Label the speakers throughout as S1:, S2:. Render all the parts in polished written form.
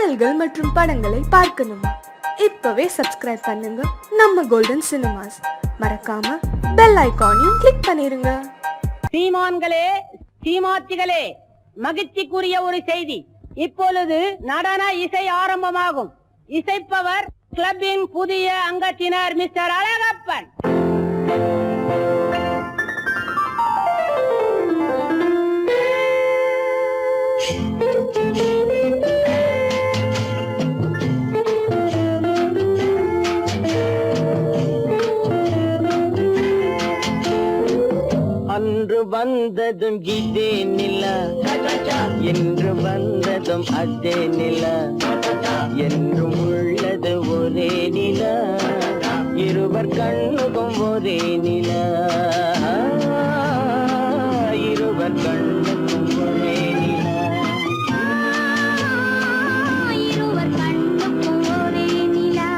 S1: பாடல்கள் மற்றும் படங்களை பார்க்கணுமா? இப்பவே சப்ஸ்கிரைப் பண்ணுங்க நம்ம கோல்டன் சினிமாஸ். மறக்காம பெல் ஐகானையும் கிளிக் பண்ணிருங்க.
S2: சீமான்களே, சீமாத்திகளே, மகிழ்ச்சிக்குரிய ஒரு செய்தி. இப்பொழுது நடன இசை ஆரம்பமாகும். இசைப்பவர் கிளப்பின் புதிய அங்கத்தினர் மிஸ்டர் அழகப்பன். அன்று வந்ததும் இதே நிலா, என்று வந்ததும் அதே நிலா, என்றும் உள்ளது ஒரே நிலா, இருவர் கண்ணுக்கும் ஒரே நிலா, இருவர் கண்ணுக்கும் ஒரே நிலா,
S3: இருவர் கண்ணுக்கும் ஒரே நிலா.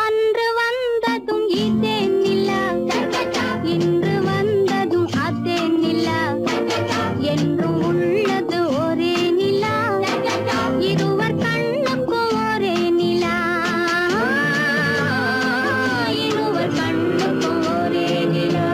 S3: அன்று வந்ததும் இதே நிலா, இன்று வந்ததும் அதே நிலா, என்றும் உள்ளது ஒரே நிலா, இருவர் கண்ணுக்கும் ஒரே நிலா, இருவர் கண்ணுக்கும் ஒரே நிலா.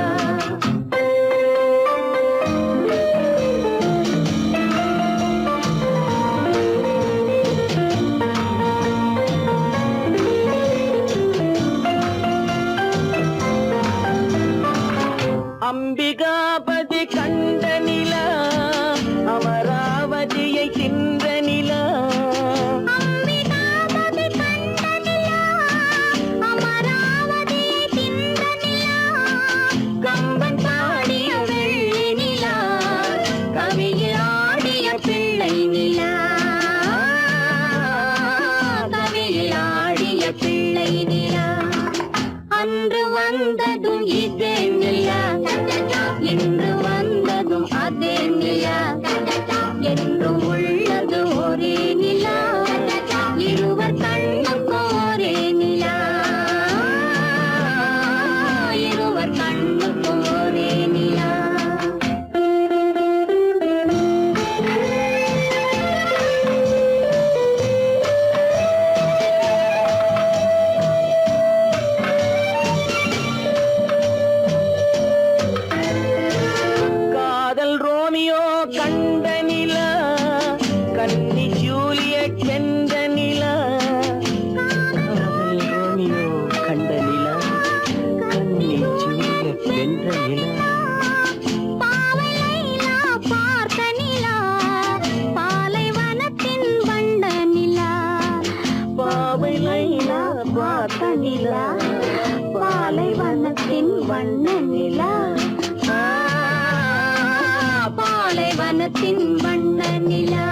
S2: அம்பிகாபதி கண்ட நிலா, அமராவதியை தின்ற நிலா,
S3: அம்பிகாபதி கண்ட நிலா, அமராவதியை தின்ற நிலா, கம்பன் பாடிய வெள்ளி நிலா, கவியில் ஆடிய பிள்ளை நிலா, கவியில் ஆடிய பிள்ளை நிலா. அன்று வந்ததும் இதே நிலா, இன்று வந்ததும் அதே நிலா, என்றும் உள்ளது ஒரே நிலா, இருவர் கண்ணுக்கும் ஒரே நிலா, இருவர் கண்ணுக்கும் ஒரே நிலா.
S2: காதல் ரோமியோ கண்ட நிலா, கன்னி ஜூலியட் வென்ற நிலா, காதல் ரோமியோ கண்ட நிலா, கன்னி ஜூலியட் வென்ற நிலா,
S3: பாவை லைலா பார்த்த நிலா, பாலைவனத்தின் வண்ண நிலா,
S2: பாவை லைலா பார்த்த நிலா,
S3: பாலைவனத்தின் வண்ண நிலா, பாலைவனத்தின் வண்ண நிலா.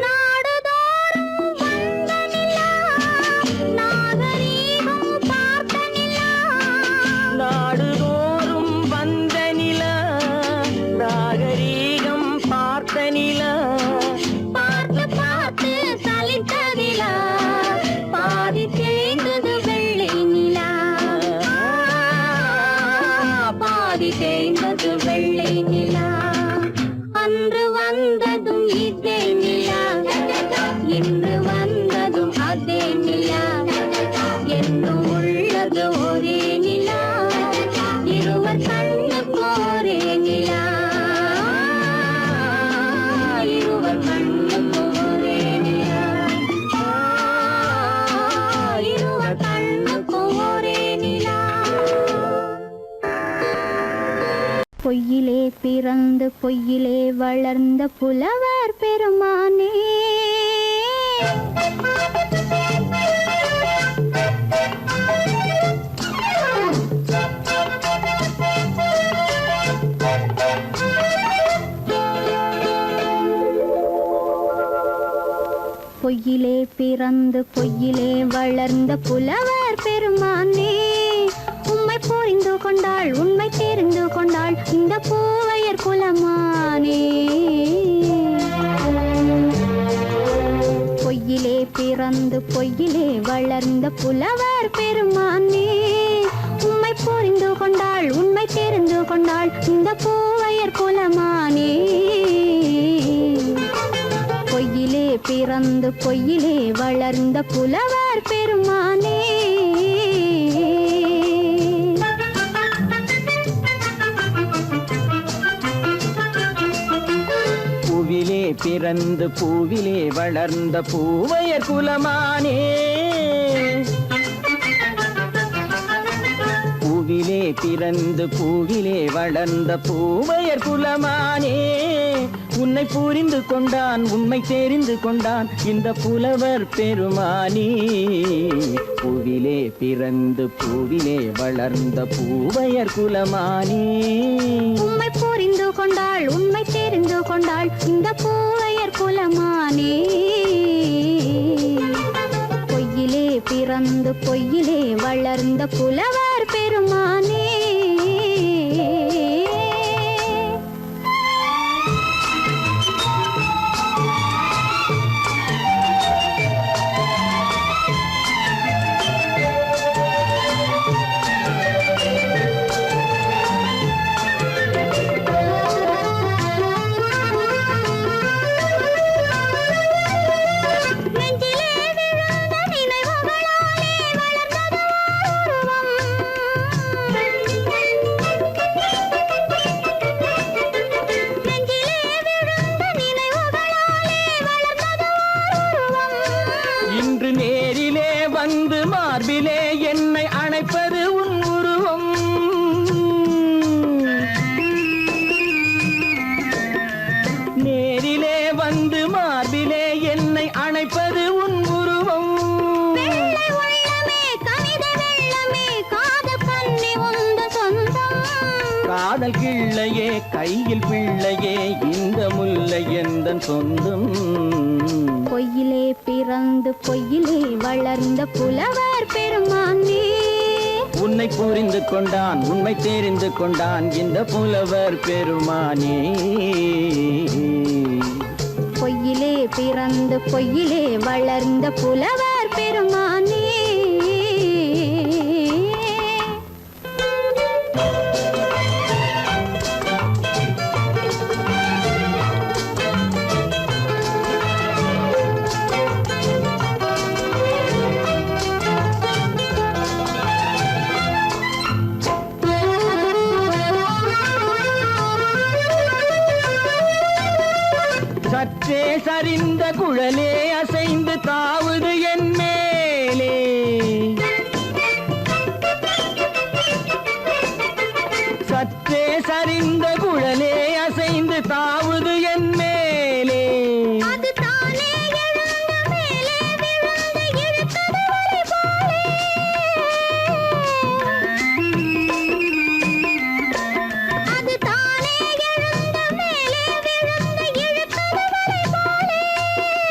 S3: நாடுதோறும் வந்த நிலா, நாகரீகம் பார்த்த நிலா,
S2: நாடுதோறும் வந்த நிலா, நாகரீகம் பார்த்த நிலா,
S3: பார்த்து பார்த்து சலித்த நிலா, பாதி தேய்ந்தது வெள்ளை நிலா, பாதி தேய்ந்தது வெள்ளை நிலா. அன்று வந்ததும் இதே நிலா, இன்று வந்ததும் அதே நிலா, என்றும் உள்ளது ஒரே நிலா, இருவர் கண்ணுக்கும் ஒரே நிலா, இருவர் கண்ணுக்கும் ஒரே நிலா, இருவர் கண்ணுக்கும் ஒரே நிலா. பொய்யிலே பிறந்து பொய்யிலே வளர்ந்த புலவர் பெருமானே, பொய்யிலே பிறந்து பொய்யிலே வளர்ந்த புலவர் பெருமானே, உம்மை புரிந்து கொண்டாள் உண்மை தெரிந்து கொண்டாள் இந்த பூவையர் குலமானே. பொய் பொய்யிலே பிறந்து பொய்யிலே வளர்ந்த புலவர் பெருமானே உம்மை புரிந்து கொண்டாள் உண்மை தெரிந்து கொண்டாள் இந்த பூவையர் குலமானே பொய்யிலே பிறந்து பொய்யிலே வளர்ந்த புலவர் பெருமானே
S2: பூவிலே பிறந்து பூவிலே வளர்ந்த பூவையர் குலமானே பூவிலே பிறந்து பூவிலே வளர்ந்த பூவையர் குலமானே உன்னை புரிந்து கொண்டான் உண்மை தெரிந்து கொண்டான் இந்த புலவர் பெருமானே பூவிலே பிறந்து பூவிலே வளர்ந்த பூவையர் குலமானே
S3: உம்மை புரிந்து கொண்டாள் உண்மை தெரிந்து கொண்டாள் இந்த பூவையர் குலமானே பொய்யிலே பிறந்து பொய்யிலே வளர்ந்த புலவர் பெருமானே
S2: இன்று நேரிலே வந்து மார்பிலே என்னை அணைப்பது உன் உருவம் நேரிலே வந்து மார்பிலே என்னை அணைப்பது உன் உருவம் காதல் கிள்ளையே கையில் பிள்ளையே இந்த முல்லை எந்தன் சொந்தம்
S3: பொய்யிலே பிறந்து பொய்யிலே வளர்ந்த புலவர் பெருமானே
S2: உன்னை புரிந்து கொண்டான் உண்மை தெரிந்து கொண்டான் இந்த புலவர் பெருமானே
S3: பொய்யிலே பிறந்து பொய்யிலே வளர்ந்த புலவர் பெருமானே
S2: சற்றே சரிந்த குழலே அசைந்து தாவுது என் மேலே சற்றே சரிந்த குழலே அசைந்து தாவுது என் மேலே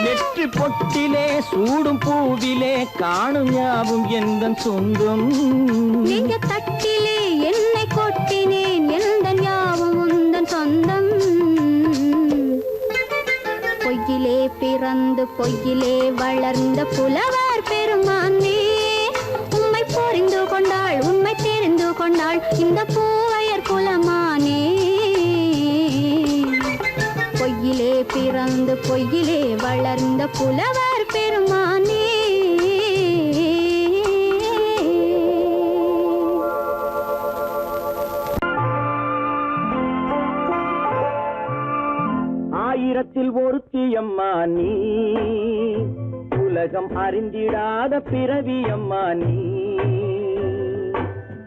S2: நெற்றி பொட்டிலே சூடும் பூவிலே காணும் யாவும் எந்தன் சொந்தம்
S3: நெஞ்ச தட்டிலே என்னை கொட்டினேன் எந்தன் யாவும் உந்தன் சொந்தம் பொய்யிலே பிறந்து பொய்யிலே வளர்ந்த புலவர் பெருமானே உம்மை புரிந்து கொண்டாள் உண்மை தெரிந்து கொண்டாள் இந்த பூவையர் குலமானே பொய்யிலே பிறந்து பொய்யிலே வளர்ந்த புலவர் பெருமானே
S2: ஆயிரத்தில் ஒருத்தியம்மா நீ உலகம் அறிந்திடாத பிறவியம்மா நீ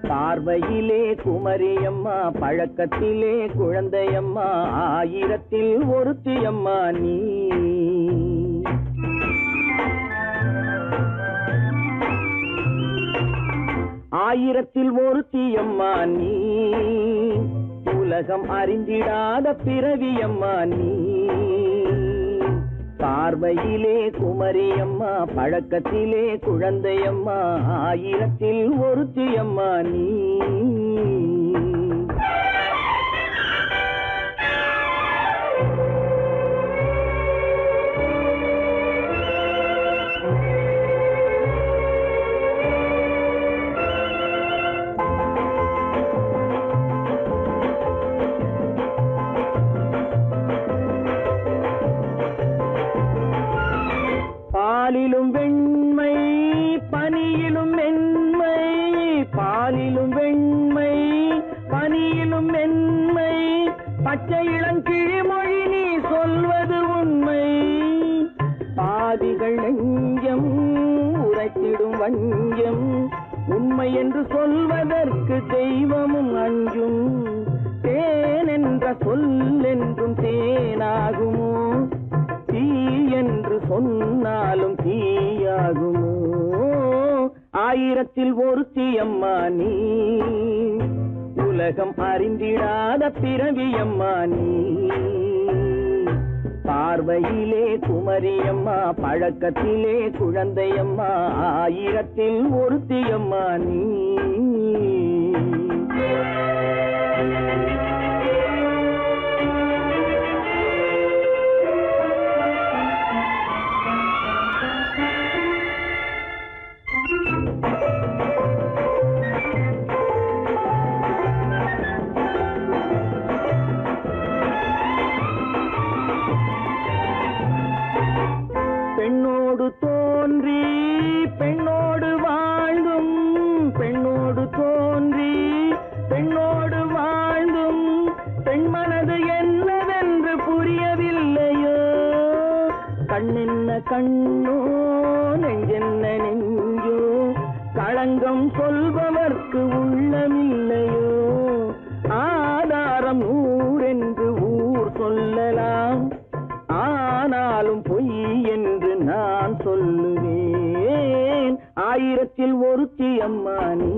S2: பார்வையிலே குமரியம்மா பழக்கத்திலே குழந்தையம்மா ஆயிரத்தில் ஒருத்தியம்மா நீ ஆயிரத்தில் ஒருத்தியம்மா நீ உலகம் அறிந்திடாத பிறவியம்மா நீ பார்வையிலே குமரியம்மா பழக்கத்திலே குழந்தையம்மா ஆயிரத்தில் ஒருத்தியம்மா நீ பாலிலும் வெண்மை பனியிலும் மென்மை, பாலிலும் வெண்மை பனியிலும் மென்மை, பச்சை இளங்கிழிமொழி நீ சொல்வது உண்மை. பாதிகள் நெஞ்சம் உரைத்திடும் வஞ்சம், உண்மை என்று சொல்வதற்கு தெய்வமும் அஞ்சும். தேன் என்ற சொல் என்றும் தேனாகுமோ, தீ என்று சொன்னாலும் தீயாகுமோ. ஆயிரத்தில் ஒருத்தி அம்மா நீ, உலகம் அறிந்திடாத பிறவியம்மா நீ. பார்வையிலே குமரியம்மா, பழக்கத்திலே குழந்தையம்மா, ஆயிரத்தில் ஒருத்தியம்மா நீ. பெண்ணோடு தோன்றி பெண்ணோடு வாழ்ந்தும், பெண்ணோடு தோன்றி பெண்ணோடு வாழ்ந்தும், பெண் மனது என்னவென்று புரியவில்லையோ. கண்ணென்ன கண்ணோ நெஞ்சென்ன நெஞ்சோ, களங்கம் சொல்பவர்க்கு உள்ளமில்லையோ. ஆதாரம் ஊரென்று ஊர் சொல்லலாம், ஆனாலும் பொய் என்று நான் சொல்லுவேன். ஆயிரத்தில் ஒருத்தி அம்மா நீ,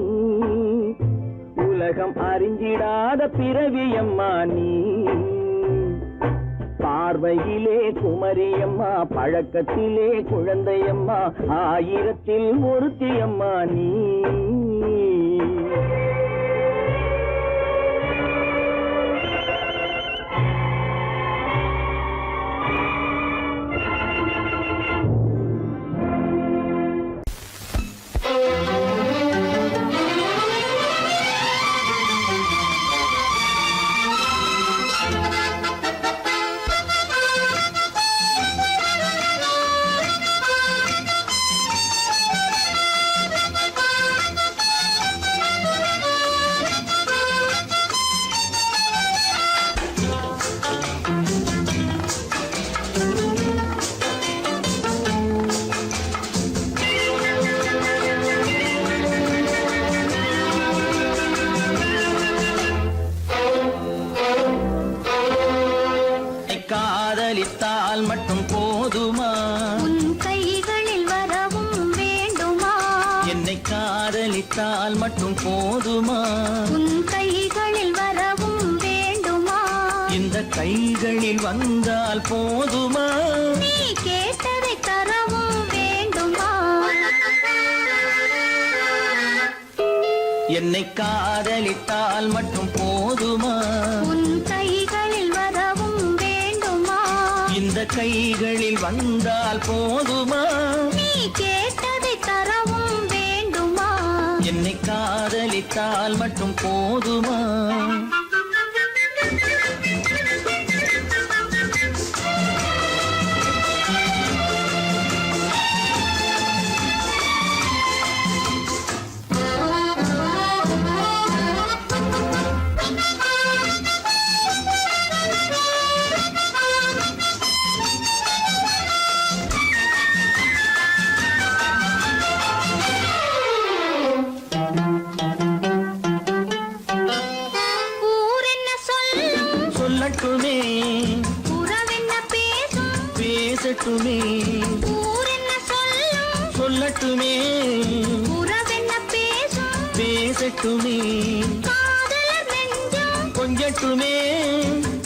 S2: உலகம் அறிஞ்சிடாத பிறவியம்மா நீ. பார்வையிலே குமரியம்மா, பழக்கத்திலே குழந்தையம்மா, ஆயிரத்தில் ஒருத்தி அம்மா நீ. காதலித்தால் மட்டும் போதுமா,
S3: உன் கைகளில் வரவும் வேண்டுமா.
S2: என்னை காதலித்தால் மட்டும் போதுமா,
S3: உன் கைகளில் வரவும் வேண்டுமா.
S2: இந்த கைகளில் வந்தால் போதுமா,
S3: நீ கேட்டதை தரவும் வேண்டுமா.
S2: என்னை காதலித்தால் மட்டும் போதுமா,
S3: உன் கைகளில் வரவும் வேண்டுமா.
S2: இந்த கைகளில் வந்தால் போதுமா,
S3: நீ கேட்டதை தரவும் வேண்டுமா.
S2: என்னை காதலித்தால் மட்டும் போதுமா. சொல்லட்டுமே,
S3: உறவென்ன பேசும்
S2: பேசட்டுமே.
S3: ஊரென்ன சொல்லும்
S2: சொல்லட்டுமே,
S3: உறவென்ன பேசும்
S2: பேசட்டுமே.
S3: காதலர் நெஞ்சம்
S2: கொஞ்சட்டுமே,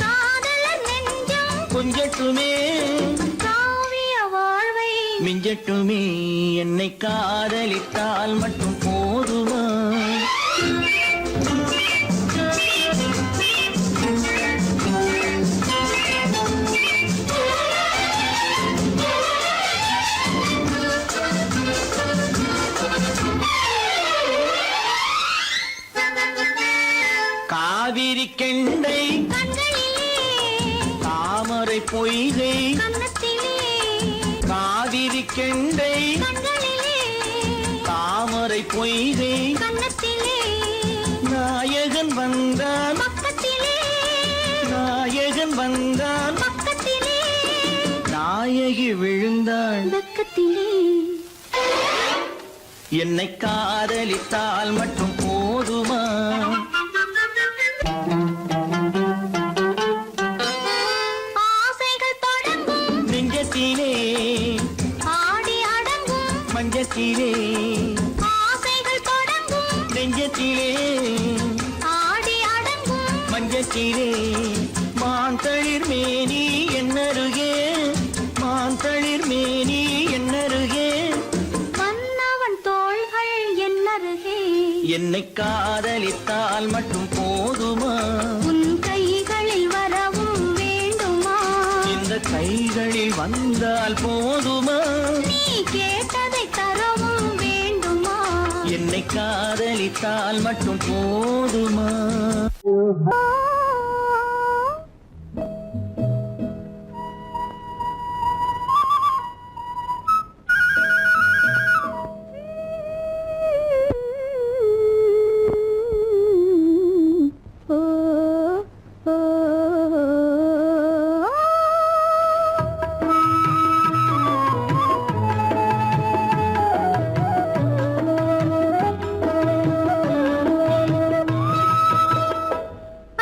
S3: காதலர் நெஞ்சம்
S2: கொஞ்சட்டுமே.
S3: காவிய வாழ்வை
S2: மிஞ்சட்டுமே, என்னை காதலித்தால் மட்டும் போதுமா. காவிரி கெண்டை
S3: கண்களிலே
S2: தாமரை பொய்கை,
S3: கன்னத்திலே
S2: காவிரி கெண்டை
S3: கண்களிலே
S2: தாமரை பொய்கை
S3: கன்னத்திலே
S2: நாயகன் வந்தான்
S3: பக்கத்திலே
S2: நாயகன் வந்தான்
S3: பக்கத்திலே
S2: நாயகி விழுந்தாள்
S3: பக்கத்திலே
S2: என்னை காதலித்தால் மட்டும் போதுமா
S3: ஆசைகள் தொடங்கும்
S2: நெஞ்சத்திலே
S3: ஆடி அடங்கும்
S2: மஞ்சத்திலே
S3: ஆசைகள் தொடங்கும்
S2: நெஞ்சத்திலே
S3: ஆடி அடங்கும்
S2: மஞ்சத்திலே மான் தளிர் மேனி என்னருகே மான் தளிர் மேனி என்னருகே
S3: மன்னவன் தோள்கள் என்னருகே
S2: என்னை காதலித்தால் மட்டும் போதுமா
S3: உன் கைகளில் வரவும் வேண்டுமா
S2: இந்த கைகளில் வந்தால் போதுமா
S3: நீ கேட்டதை தரவும் வேண்டுமா
S2: என்னை காதலித்தால் மட்டும் போதுமா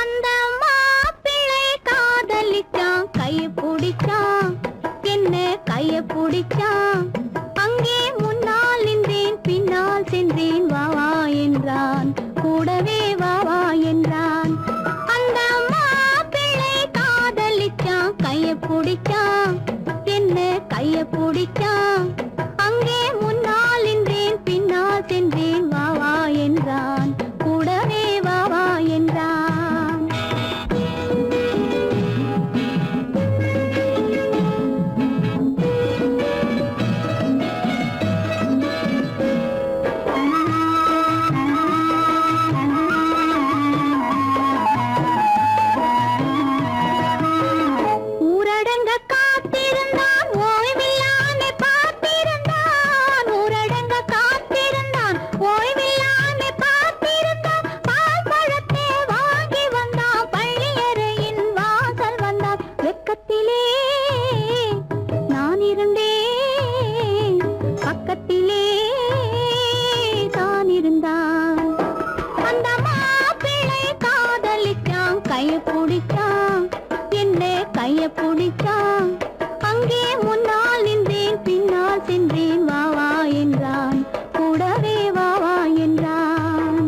S3: அந்த மாப்பிள்ளை காதலிச்சான் கைய பிடிச்சான் என்ன கைய பிடிச்சான் அங்கே முன்னால் நின்றேன் பின்னால் சென்றேன் வா வா என்றான் கூடவே வா வா என்றான் அந்த மாப்பிள்ளை காதலிச்சான் கைய பிடிச்சான் என்ன கைய பிடிச்சான் அங்கே முன்னால் நின்றேன் பின்னால் சென்றேன் வா வா என்றான் கூடவே வா வா என்றான் ஊரடங்க காத்திருந்தான் ஓய்வில்லாமே பார்த்திருந்தான் ஊரடங்க காத்திருந்தான் ஓய்வில்லாமே பார்த்திருந்தான் பால் பழத்தை வாங்கி வந்தான் பள்ளியறையின் வாசல் வந்தான் வெக்கத்திலே நான் இருந்தேன் பக்கத்திலே தான் இருந்தான் அந்த மாப்பிள்ளை காதலிச்சான் கைய பிடிச்சான் என்ன கைய பிடிச்சான் அங்கே முன்னால் நின்றேன் பின்னால் சென்றேன் வா வா என்றான் கூடவே வா வா என்றான்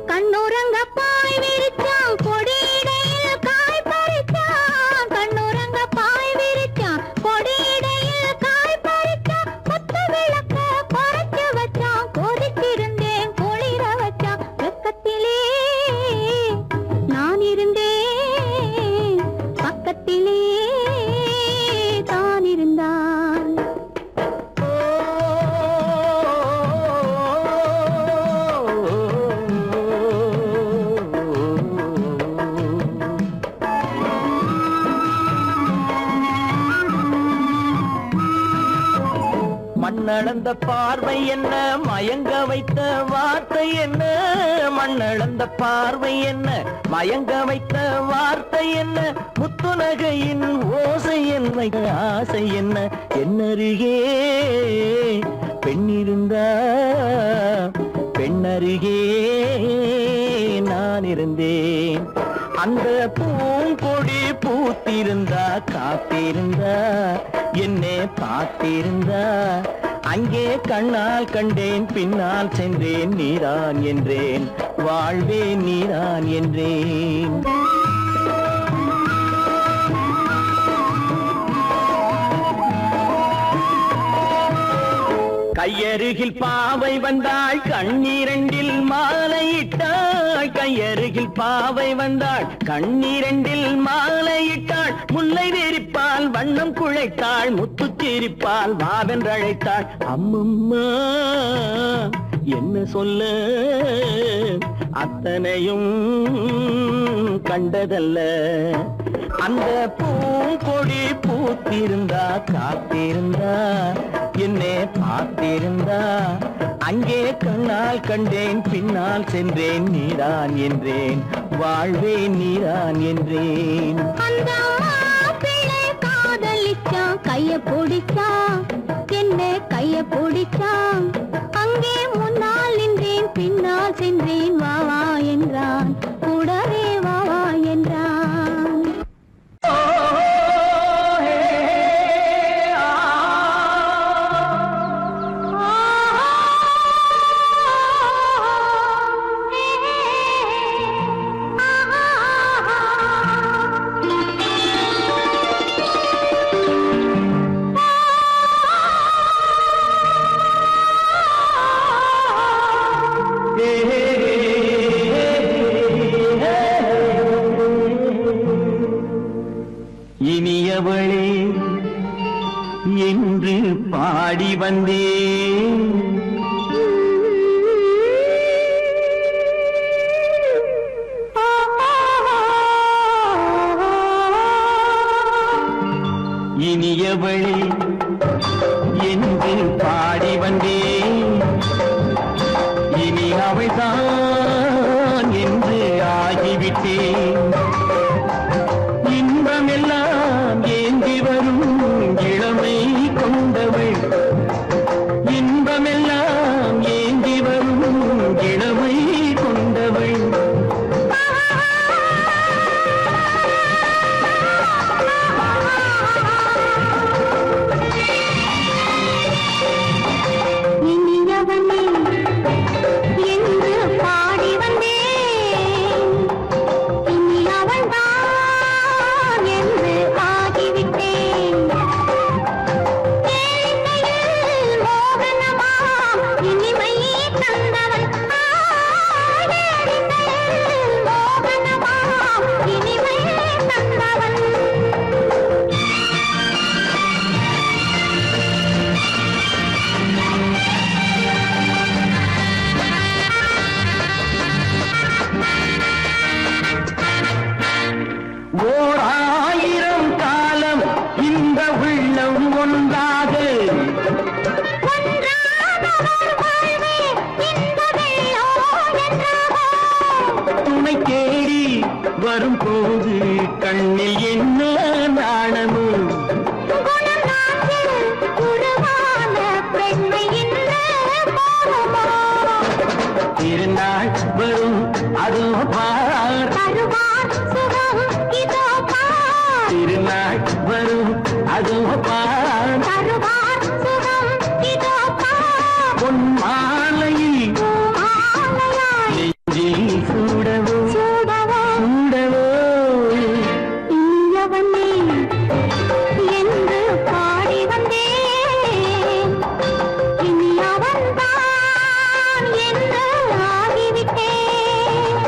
S3: கண்ணுறங்க பாய் விரிச்சான் கொடியிடையில் காய் பறிச்சான் கண்ணுறங்க பாய் விரிச்சான் கொடியிடையில் காய் பறிச்சான் கொத்து விளக்க குறைச்சு வச்சான் கொதிச்சிருந்தேன் குளிர வச்சான் வெக்கத்திலே நான் இருந்தேன் பக்கத்திலே தான் இருந்தான்
S2: மண்ணளந்த பார்வை என்ன மயங்க வைத்த வார்த்தை என்ன மண்ணளந்த பார்வை என்ன மயங்க வைத்த வார்த்தை என்ன முத்துநகையின் ஓசை என்ன ஆசை என்ன என்னருகே பெண்ணிருந்தா பெண்ணருகே நான் இருந்தேன் அந்த பூங்கொடி பூத்திருந்தா காத்திருந்தா என்னை பார்த்திருந்தா அங்கே கண்ணால் கண்டேன் பின்னால் சென்றேன் நீரான் என்றேன் வாழ்வே நீரான் என்றேன் கையருகில் பாவை வந்தாள் கண்ணீரண்டில் மாலையிட்டாள் கையருகில் பாவை வந்தாள் கண்ணீரண்டில் மாலையிட்டாள் முல்லை வெறிப்பால் வண்ணம் குழைத்தாள் முத்து சிரிப்பால் வாவென்றழைத்தாள் அம்மம்மா என்ன சொல்ல அத்தனையும் கண்டதல்ல. அந்த பூங்கொடி பூத்திருந்தா காத்திருந்தா என்னை பார்த்திருந்தா அங்கே கண்ணால் கண்டேன் பின்னால் சென்றேன் நீதான் என்றேன் வாழ்வே நீதான் என்றேன்.
S3: அந்த மாப்பிள்ளை காதலிச்சான் கைய பிடிச்சான் என்ன கைய பிடிச்சான் அங்கே முன்னால் நின்றேன் பின்னால் சென்றேன் வா வா என்றான் கூடவே வா வா என்றான்.
S2: இனியவளே என்று பாடி வந்தேன். இனியவளே என்று பாடி வந்தேன். இனி அவள்தான் என்று ஆகிவிட்டேன். இன்பமெல்லாம் ஏந்தி வரும் இளமை கொண்டவள். இன்பமெல்லாம் ஏந்தி வரும் இளமை கொண்டவள்.
S3: இனியவனே என்று பாடி வந்தேன். இனி அவள்தான் என்று ஆகிவிட்டேன். கேளிக்கையில் மோகனமா இனிமை தந்தவன். கேளிக்கையில் மோகனமா இனிமை தந்தவன்.
S2: ஓர் ஆயிரம் காலம் இந்த உள்ளம் ஒன்றாக துணை தேடி வரும்போது கண்ணில் என்ன நாணமோ. திருநாள் வரும் அதோ பார். திருநாள் வரும் அதோ பார். பொன் மாலையில் நெஞ்சில் சூடவோ சூடவோ.
S3: என்று பாடி வந்தேன். இனி அவன்தான் என்று ஆகிவிட்டேன்.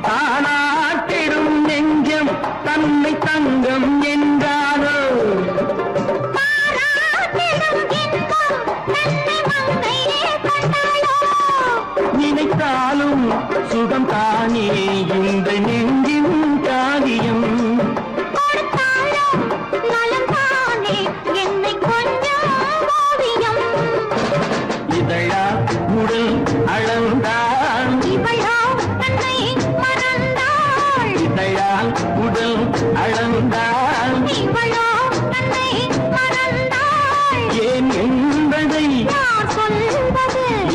S2: தானாட்டிடும் நெஞ்சம் தன்னை தங்கம் என்றாரோ. நினைத்தாலும் சுகம் தானே இந்த நெஞ்சின் காரியம். இதழா உடல் அளந்தான். இதழால் உடல் அளந்தான். ஏன் என்பதை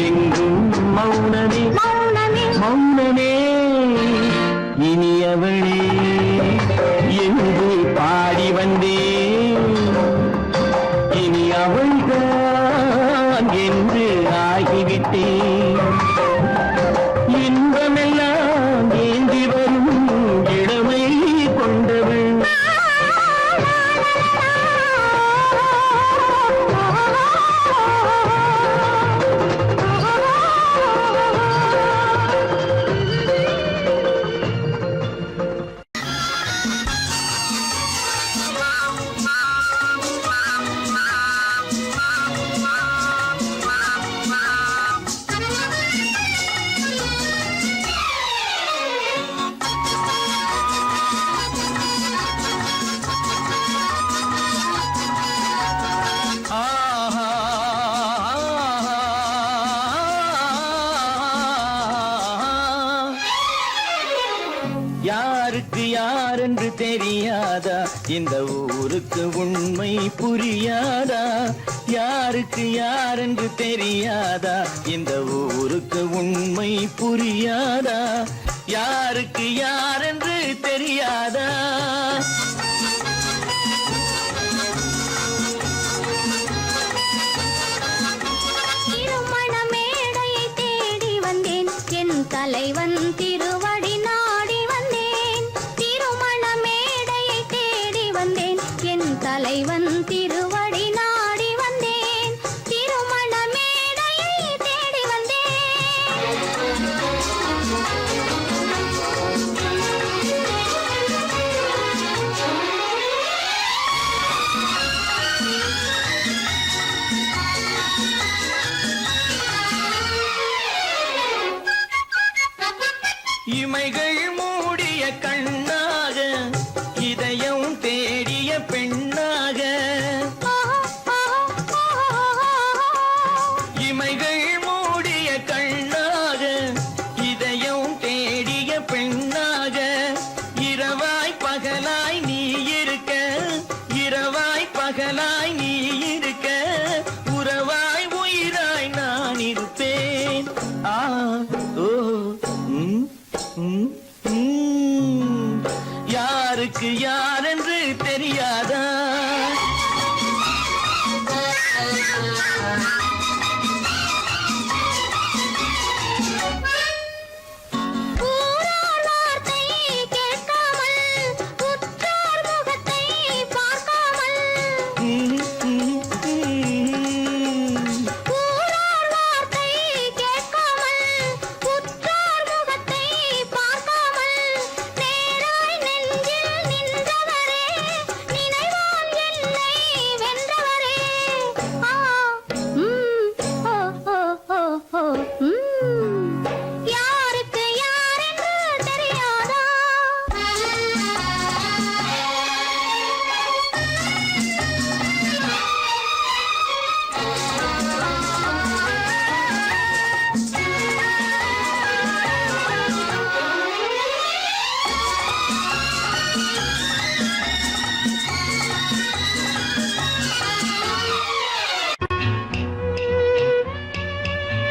S2: எங்கும் மௌனமே மௌனமே. இனியவளே என்று பாடி வந்தேன். இனி அவள்தான் என்று ஆகிவிட்டேன். இன்பமெல்லாம் ஏந்தி வரும் இளமை கொண்டவள். யாருக்கு யாரென்று தெரியாதா இந்த ஊருக்கு உண்மை புரியாதா யாருக்கு யாரென்று தெரியாதா இந்த ஊருக்கு உண்மை புரியாதா யாருக்கு யாரென்று தெரியாதா
S3: திருமண மேடையை தேடி வந்தேன் என் தலைவன் திருவடி நாடி வந்தேன் திருமண மேடையை தேடி வந்தேன் என் தலைவன் திருவடி நாடி வந்தேன் திருமண மேடையை தேடி
S2: இமைகள் மூடிய கண்ணாக இதயம் தேடிய பெண்ணாக இமைகள் மூடிய கண்ணாக இதயம் தேடிய பெண்ணாக இரவாய் பகலாய் நீ இருக்க இரவாய் பகலாய் நீ இருக்க உறவாய் உயிராய் நான் இருப்பேன் ஆ ஓ யாருக்கு யாரென்று தெரியாதா
S3: ஊரார் வார்த்தை கேட்காமல் உற்றார் முகத்தை பார்க்காமல் ஊரார் வார்த்தை கேட்காமல் உற்றார் முகத்தை பார்க்காமல் நேராய் நெஞ்சில் நின்றவரே நினைவால் என்னை வென்றவரே யாருக்கு யாரென்று தெரியாதா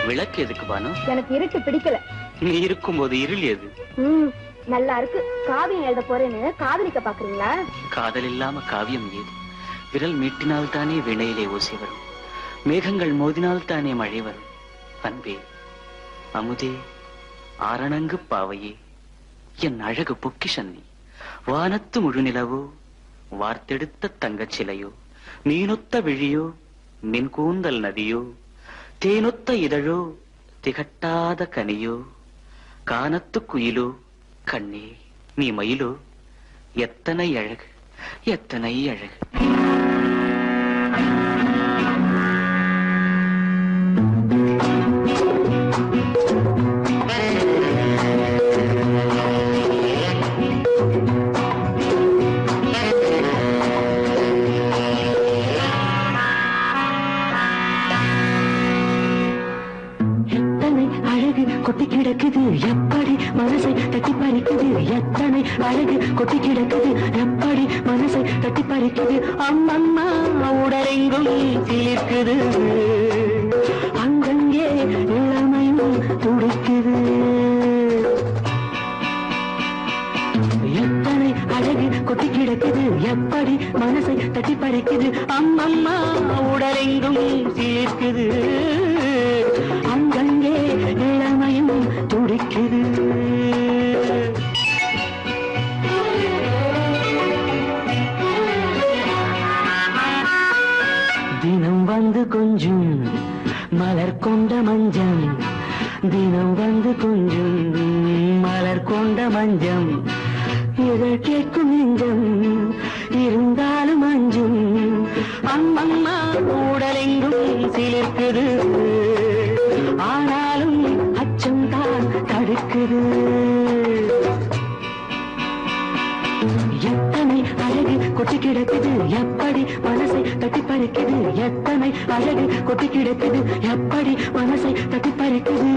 S4: விளக்கு எதுக்கு பானு?
S5: எனக்கு இருட்டு பிடிக்கல.
S4: நீ இருக்கும்போது இருள் எது?
S5: நல்லா இருக்கு. காவியம் எழுத போறேன்னு காதலிக்க பாக்குறீங்களா?
S4: காதல் இல்லாம காவியம் ஏது? விரல் மீட்டினால் தானே வினையிலே ஓசை வரும், மேகங்கள் மோதினால் தானே மழை வரும். அன்பே, அமுதே, ஆரணங்கு பாவையே, என் அழகு பொக்கிஷன்னி, வானத்து முழுநிலவோ, வார்த்தெடுத்த தங்கச் சிலையோ, மீனொத்த விழியோ, மின் கூந்தல் நதியோ, தேனொத்த இதழோ, திகட்டாத கனியோ, கானத்து குயிலோ, கண்ணே நீ மயிலோ, எத்தனை அழகு எத்தனை அழகு.
S6: கொட்டி கிடக்குது எப்படி மனசை தட்டி பறிக்குது, எத்தனை அழகு கொட்டி கிடக்குது எப்படி மனசை தட்டி பறிக்குது. அம்மம்மா உடலெங்கும் சிலிர்க்குது, அங்கங்கே இளமையும் துடிக்குது. எத்தனை அழகு கொட்டி கிடக்குது எப்படி மனசை தட்டி பறிக்குது. அம்மம்மா உடலெங்கும் சிலிர்க்குது, அங்கங்கே இளமையும் துடிக்குது. தினம் வந்து கொஞ்சம் மலர் கொண்ட மஞ்சம், தினம் வந்து கொஞ்சம் மலர் கொண்ட மஞ்சம், இதழ் கேட்கும் நெஞ்சம் இருந்தாலும் அஞ்சும். அம்மம்மா உடலெங்கும் சிலிர்க்குது, ஆனாலும் அச்சம் தான் தடுக்குது. எத்தனை அழகு கொட்டி கிடக்குது எப்படி மனசை தட்டி பறிக்குது, எத்தனை அழகு கொட்டி கிடக்குது எப்படி மனசை தட்டி பறிக்குது.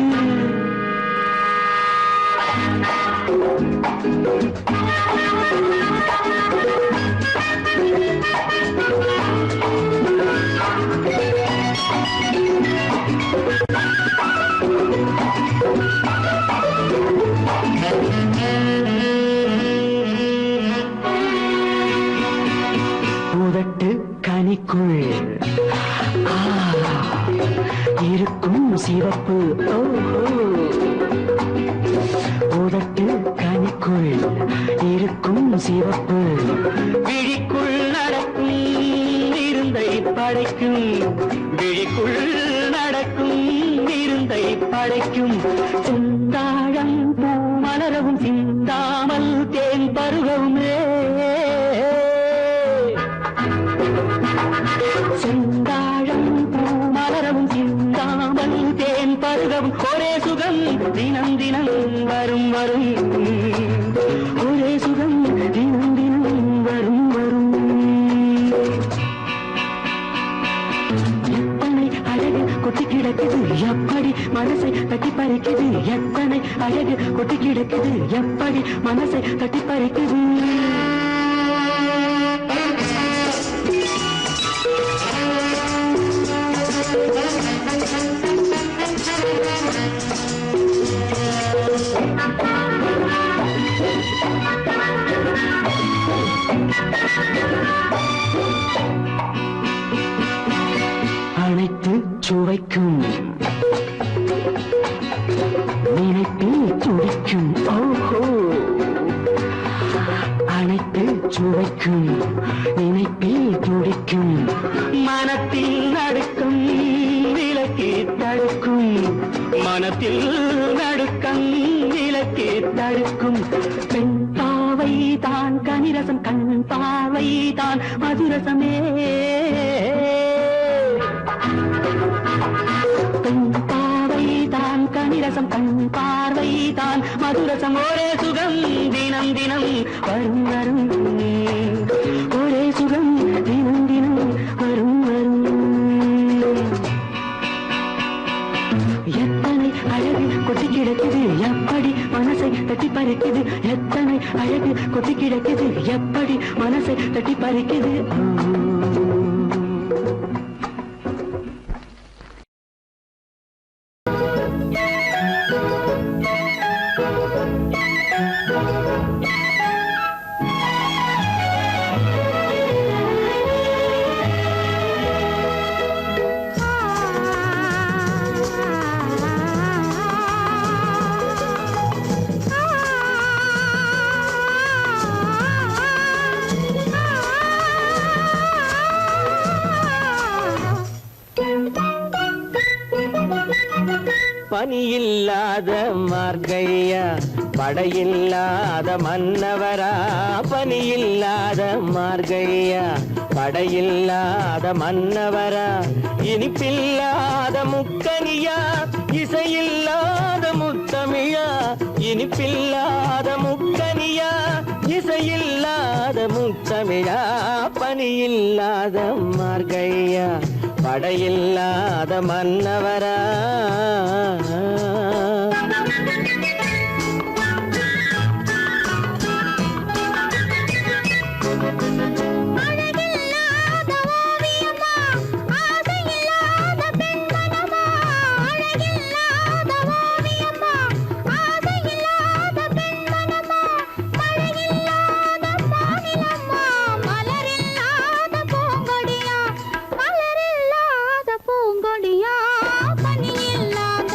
S6: உதட்டு கனிக்குள் இருக்கும் சிவப்பு உதட்டு கனிக்குள் இருக்கும் சிவப்பு விழிக்குள் நடக்கும் இருந்தை படைக்கும் விழிக்குள் நடக்கும் இருந்தை படைக்கும் சிந்தாழம் பூ மலரவும் சிந்தாமல் தேன் பருகவும் செந்தாழம் பூ மலரவும் சிந்தாமல் தேன் பருகவும் ஒரே சுகம் தினம் தினம் வரும் வரும் ஒரே சுகம் தினம் தினம் வரும் வரும் எத்தனை அழகு கொட்டி கிடக்குது எப்படி மனசை தட்டி பறிக்குது எத்தனை அழகு கொட்டி கிடக்குது எப்படி மனசை தட்டி பறிக்குது அனைத்து சுவைக்கும் நினைப்பில் துடிக்கும் ஓஹோ அனைத்து சுவைக்கும் நினைப்பில் துடிக்கும் மனத்தில் நடுக்கும் விலக்கி தடுக்கும் மனத்தில் நடுக்கம் விலக்கி தடுக்கும் பெண் பாவை தான் கனிரசம் கண் பாவை தான் மதுரசமே பெண் பாவை தான் கனிரசம் கண் பார்வை தான் மதுரசம் ஒரே சுகம் தினம் தினம் வரும் வரும் ஒரே சுகம் தினம் தினம் வரும் வரும் எத்தனை அழகு கொட்டி கிடக்குது எப்படி மனசை தட்டி பறிக்குது எத்தனை அழகு கொட்டி கிடக்குது எப்படி மனசை தட்டி பறிக்குது
S2: பனியில்லாத மார்கழியா படையில்லாத மன்னவரா பனியில்லாத மார்கழியா படையில்லாத மன்னவரா இனிப்பில்லாத முக்கனியா இசையில்லாத முத்தமிழா இனிப்பில்லாத முக்கனியா இசையில்லாத முத்தமிழா பனியில்லாத மார்கழியா படையில்லாத மன்னவரா
S3: மலரில்லாத பூங்கொடியா பனியில்லாத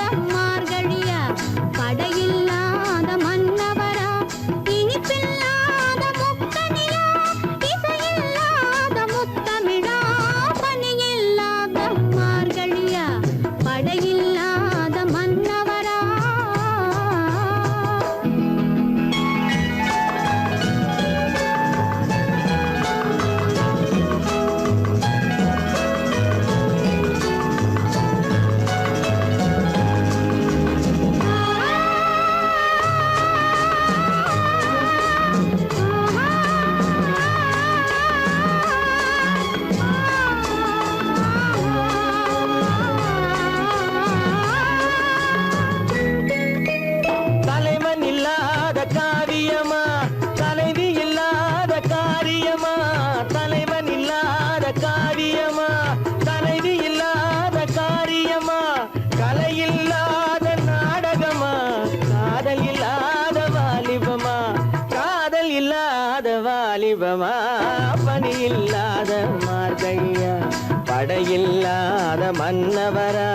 S2: தீபமா பணி இல்லாத மார்கழியா படையில்லாத மன்னவரா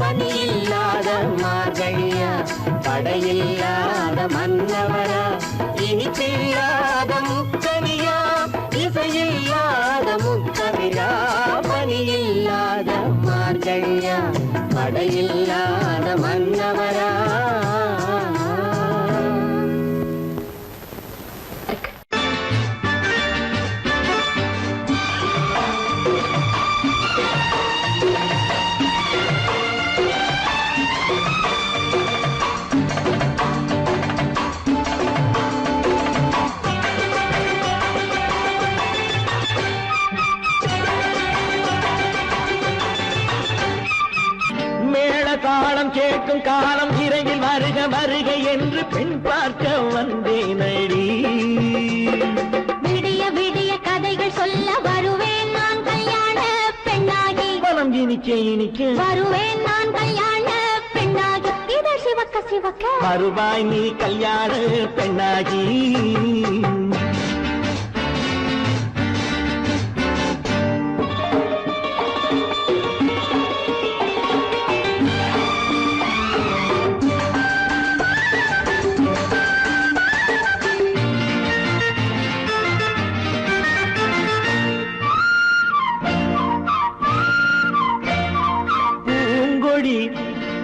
S2: பணியில்லாத மார்கழியா படையில்லாத மன்னவரா இனிப்பில்லாத முக்கனியா இசையில்லாத முக்கவிழா பணியில்லாத மார்கழியா படையில்லாத மன்னவரா தாளம் கேட்கும் காலம் விரைவில் வருக வருக என்று பெண் பார்க்க வந்தேனடி
S3: விடிய விடிய கதைகள் சொல்ல வருவேன் நான் கல்யாண பெண்ணாகி
S2: மனம் இனிக்க இனிக்க
S3: வருவேன் நான் கல்யாண பெண்ணாகி இதழ் சிவக்க சிவக்க
S2: வருவாய் நீ கல்யாண பெண்ணாகி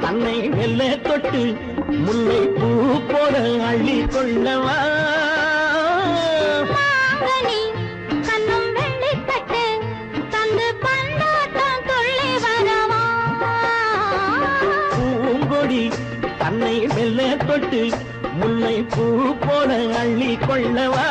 S2: தன்னை வெல்ல தொட்டு முல்லை பூ போல அள்ளி கொள்ளவா
S3: கண்ணும் வெள்ளி தட்டு தந்து பண்டாட்டம் தொள்ளி வரவா
S2: பூங்கொடி தன்னை வெல்ல தொட்டு முல்லை பூ போல அள்ளி கொள்ளவா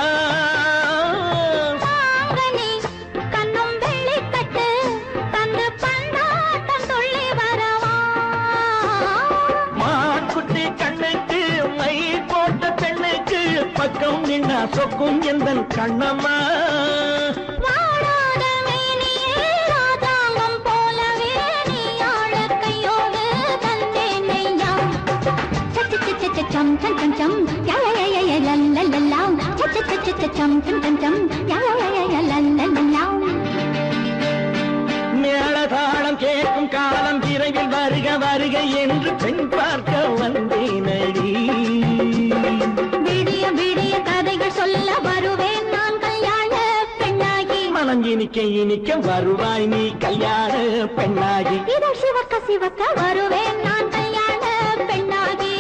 S2: பக்கம் நின்னா சொக்கும் எந்தன் கண்ணம்மா
S3: வாடாத மேனியே ராதாங்கம் போலவே நீ ஆழ கையோடு தந்தேன் நெய்யா சச்ச சச்ச சம் சம் சம் சம் யா யா யா யா லல்லல்லா சச்ச சச்ச சம் சம் சம் சம் யா யா யா யா லல்லல்லா
S2: மேளதாளம் கேட்கும் காலம் விரைவில் வருக வருக என்று பெண் பார்க்க வந்தேனடி
S3: விடிய விடிய கதைகள் சொல்ல வருவேன் நான் கல்யாண பெண்ணாகி
S2: மனம் இனிக்க இனிக்க வருவாய் நீ கல்யாண பெண்ணாகி
S3: இதழ் சிவக்க சிவக்க வருவேன் நான் கல்யாண பெண்ணாகி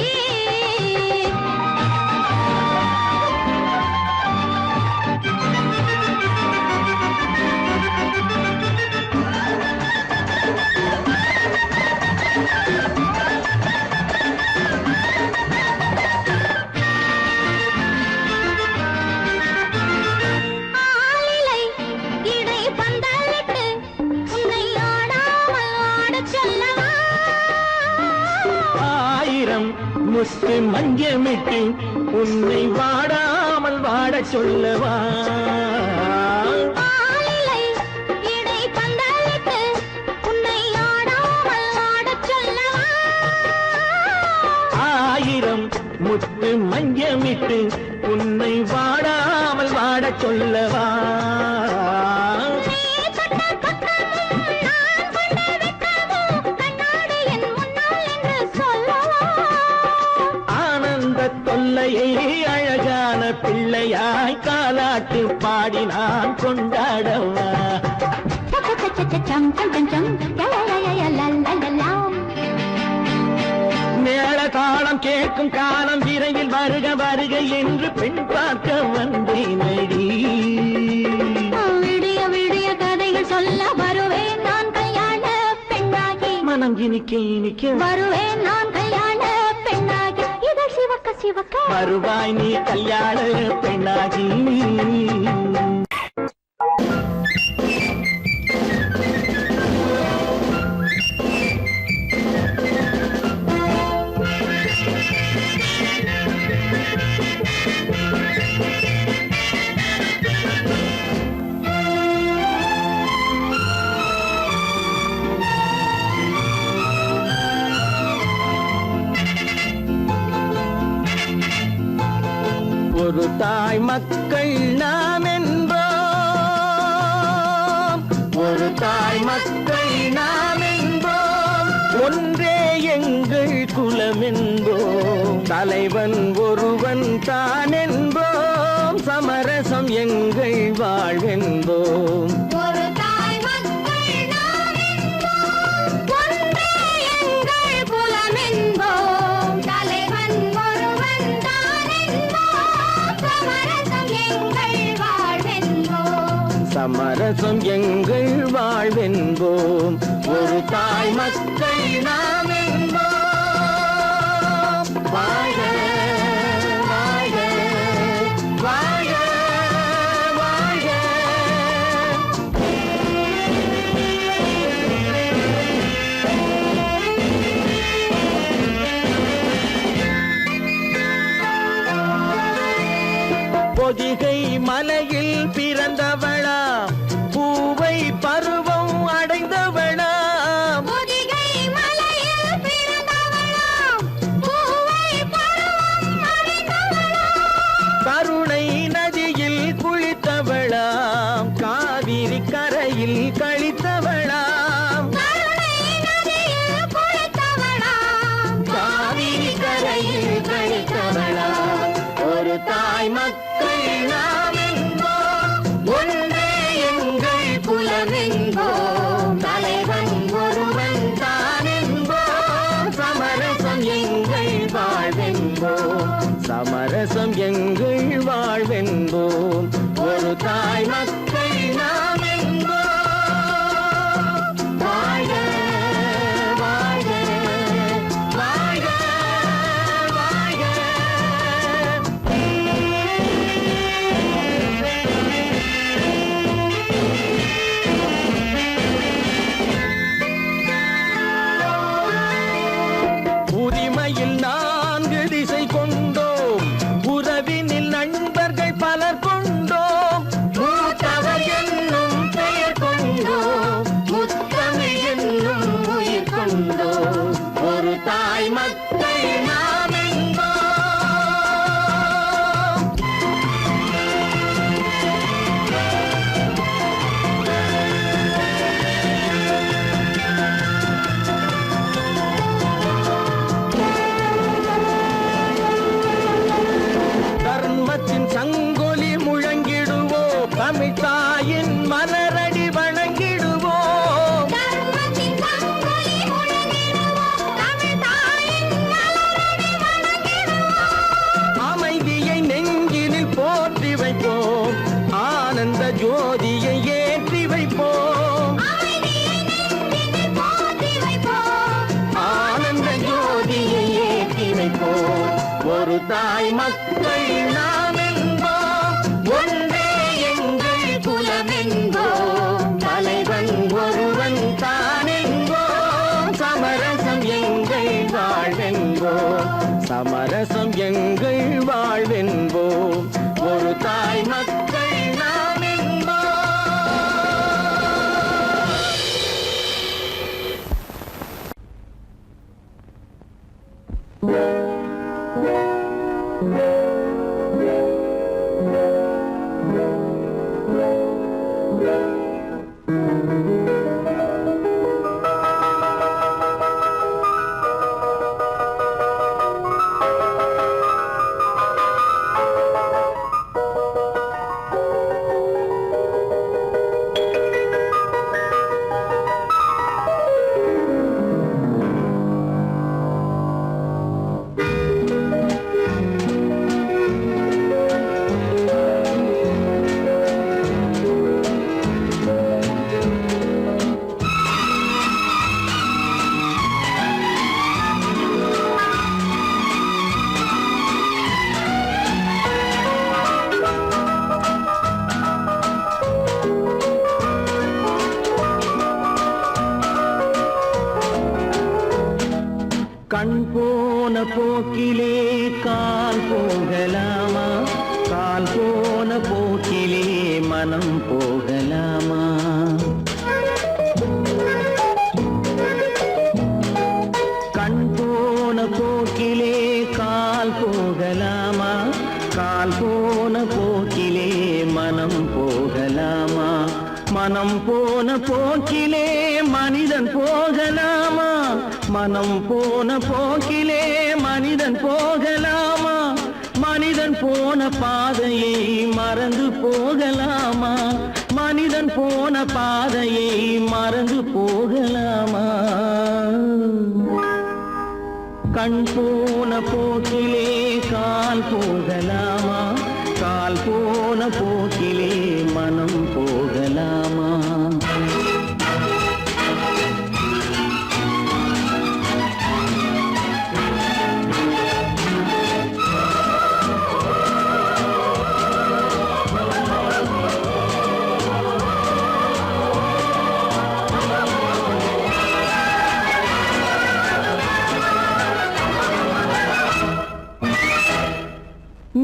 S2: முத்து மஞ்சமிட்டு உன்னை வாடாமல் வாடச் சொல்லவா ஆயிரம் முத்து மஞ்சமிட்டு உன்னை வாடாமல் வாடச் சொல்லவா தொல்லையை அழகான பிள்ளையாய் காலாட்டு பாடி நான் கொண்டாடவா மேள தாளம் கேட்கும் காலம் விரைவில் வருக வருக என்று பெண் பார்க்க வந்தேனடி
S3: விடிய விடிய கதைகள் சொல்ல வருவேன் நான் கல்யாண பெண்ணாகி
S2: மனம் இனிக்க இனிக்க
S3: வருவேன் நான் கல்யாண பெண்ணாகி இதழ் சிவக்க சிவக்க
S2: வருவாய் நீ கல்யாண பெண்ணாகி. ஒரு தாய் மக்கள் நாம் என்போம், ஒரு தாய் மக்கள் நாம் என்போம், ஒன்றே எங்கள் குலம் என்போம், தலைவன் ஒருவன் தான் என்போம், சமரசம் எங்கள் வாழ்வென்போம்.
S3: ஒரு தாய் மக்கள் நாம் என்போம், ஒன்றே எங்கள் குலம் என்போம், தலைவன் ஒருவன் தான் என்போம், சமரசம் எங்கள் வாழ்வென்போம்.
S2: சமரசம் எங்கள் வாழ்வென்போம். ஒரு தாய் மக்கள் நாம் என்போம். வாழ்க வாழ்க வாழ்க வாழ்க. பொதிகை மலையில் பிறந்தவளா, பூவை பருவம் அடைந்தவளா,
S3: பொதிகை மலையில் பிறந்தவளாம், பூவை பருவம் அடைந்தவளாம்,
S2: கருணை நதியில் குளித்தவளாம், காவிரி கரையில் கழித்தவளாம்,
S3: கருணை நதியில் குளித்தவளாம்,
S2: காவிரி கரையில் கழித்தவளாம். ஒரு தாய் மக்கள் நாம் என்போம், ஒன்றே எங்கள் குலம் என்போம், தலைவன் ஒருவன் தான் என்போம், சமரசம் எங்கள் வாழ்வென்போம், சமரசம் எங்கள் வாழ்வென்போம். ஒரு தாய் மக்கள் நாம் என்போம். வாழ்க வாழ்க வாழ்க வாழ்க. உரிமையில் 4 திசை கொண்டோம், உறவினில் நண்பர்கள் பலர் கொண்டோம், மூத்தவர் என்னும் பெயர் கொண்டோம், முத்தமிழ் என்னும் உயிர் கொண்டோம். ஒரு தாய் மக்கள் நாம் என்போம். தர்மத்தின் சங்கொலி முழங்கிடுவோம், தமிழ் தாயின் மலரடி வணங்கிடுவோம்,
S3: தர்மத்தின் சங்கொலி முழங்கிடுவோம், தமிழ் தாயின் மலரடி வணங்கிடுவோம்,
S2: அமைதியை நெஞ்சினில் போற்றி வைப்போம், ஆனந்த ஜோதியை ஏற்றி வைப்போம்,
S3: அமைதியை நெஞ்சினில் போற்றி வைப்போம்,
S2: ஆனந்த ஜோதியை ஏற்றி வைப்போம். ஒரு தாய் மக்கள் நாம் என்போம், ஒன்றே எங்கள் குலம் என்போம், தலைவன் ஒருவன் தான் என்போம், சமரசம் எங்கள் வாழ்வென்போம், சமரசம் எங்கள் வாழ்வென்போம். ஒரு தாய் மக்கள் நாம் என்போம். கண் போன போக்கிலே கால் போகலாமா, கால் போன போக்கிலே மனம் போகலாமா? கண் போன போக்கிலே கால் போகலாமா, கால் போன போக்கிலே மனம் போகலாமா? மனம் போன போக்கிலே மனிதன் போகலாமா, மனம் போன போக்கிலே மனிதன் போகலாமா? மனிதன் போன பாதையை மறந்து போகலாமா, மனிதன் போன பாதையை மறந்து போகலாமா? கண் போன போக்கிலே கால் போகலாமா, கால் போன போக்கிலே மனம் போகலாமா?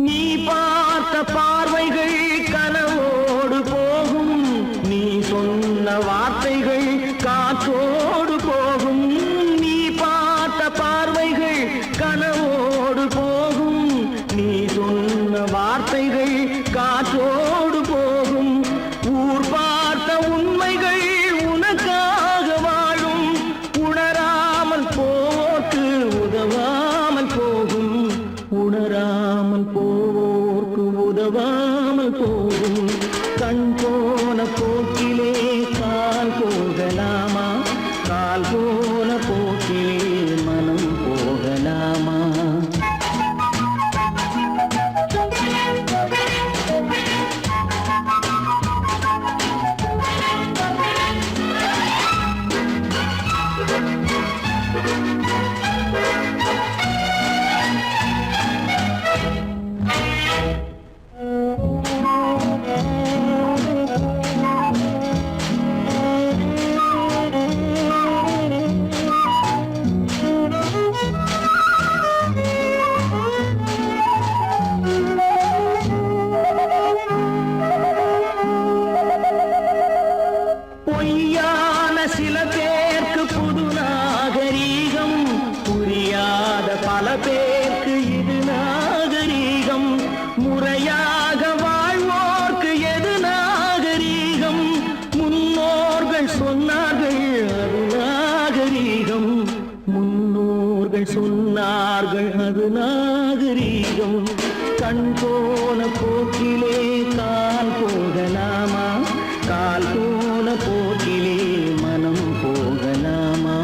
S2: நீ பார்த்த பார்வைகள் கனவோடு போகும், நீ சொன்ன வார்த்தைகள் காற்றோடு போகும். நீ பார்த்த பார்வைகள் கனவோடு போகும், நீ சொன்ன வார்த்தைகள் காற்றோடு போகும். ஊர் பார்த்த உண்மைகள் உனக்காக வாழும், உணராமல் போக்கு உதவாமல் போகும், உணராமல் போவோர்க்கு உதவாமல் போகும். கண் போன போக்கிலே கால் போகலாமா, கால் போன போக்கிலே மனம் போகலாமா? பொய்யான சில பேருக்கு புது நாகரீகம், புரியாத பல பேருக்கு இது நாகரீகம். முறையாக வாழ்வோர்க்கு எது நாகரீகம்? முன்னோர்கள் சொன்னார்கள் அது நாகரீகம், முன்னோர்கள் சொன்னார்கள் அது நாகரீகம். கண் போன போக்கிலே கால் போகலாமா, கால் போன போக்கிலே மனம் போகலாமா?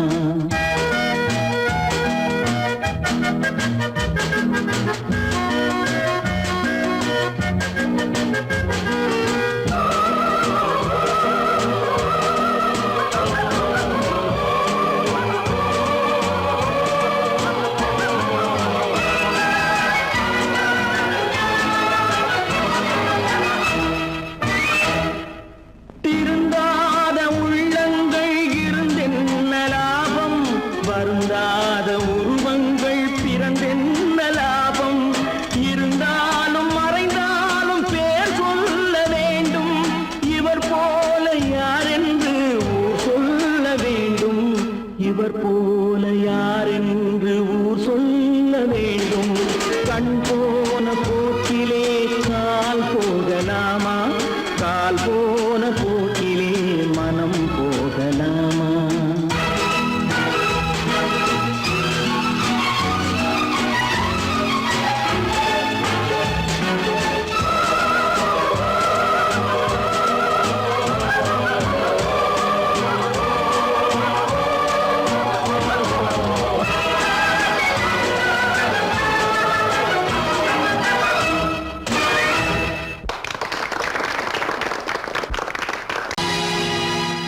S2: திருந்தாத உள்ளங்கள் இருந்தென்ன லாபம், வருந்தாத உருவங்கள் பிறந்தென்ன லாபம்? இருந்தாலும் மறைந்தாலும் பேர் சொல்ல வேண்டும், இவர் போல யாரென்று ஊர் சொல்ல வேண்டும், இவர் போல யாரென்று ஊர் சொல்ல வேண்டும். கண் போன போக்கிலே கால் போகலாமா, கால் போன போக்கிலே மனம் போகலாமா?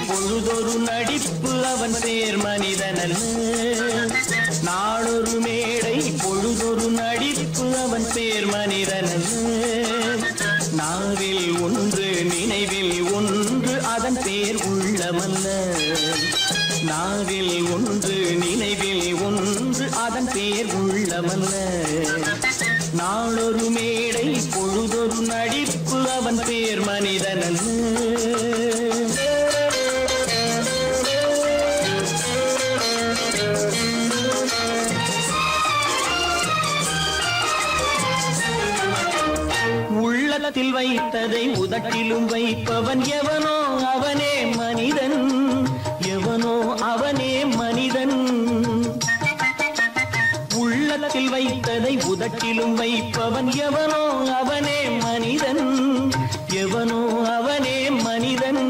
S2: பொழுதொரு நடிப்பு அவன் சேர் மனிதனல்ல, நாளொரு மேடை பொழுதொரு நடிப்பு அவன் சேர் மனிதனல்ல. நாவில் ஒன்று நினைவில் ஒன்று அதன் பேர் உள்ளமல்ல, நாவில் ஒன்று நினைவில் ஒன்று அதன் உள்ளமல்ல. நாளொரு மேடை பொழுதொரு நடிப்பு அவன் பேர் மனிதனல்ல. உள்ளத்தில் வைத்ததை உதட்டிலும் வைப்பவன் எவனோ அவனே மனிதன், எவனோ அவனே மனிதன். உள்ளத்தில் வைத்ததை உதட்டிலும் வைப்பவன் எவனோ அவனே மனிதன், எவனோ அவனே மனிதன்.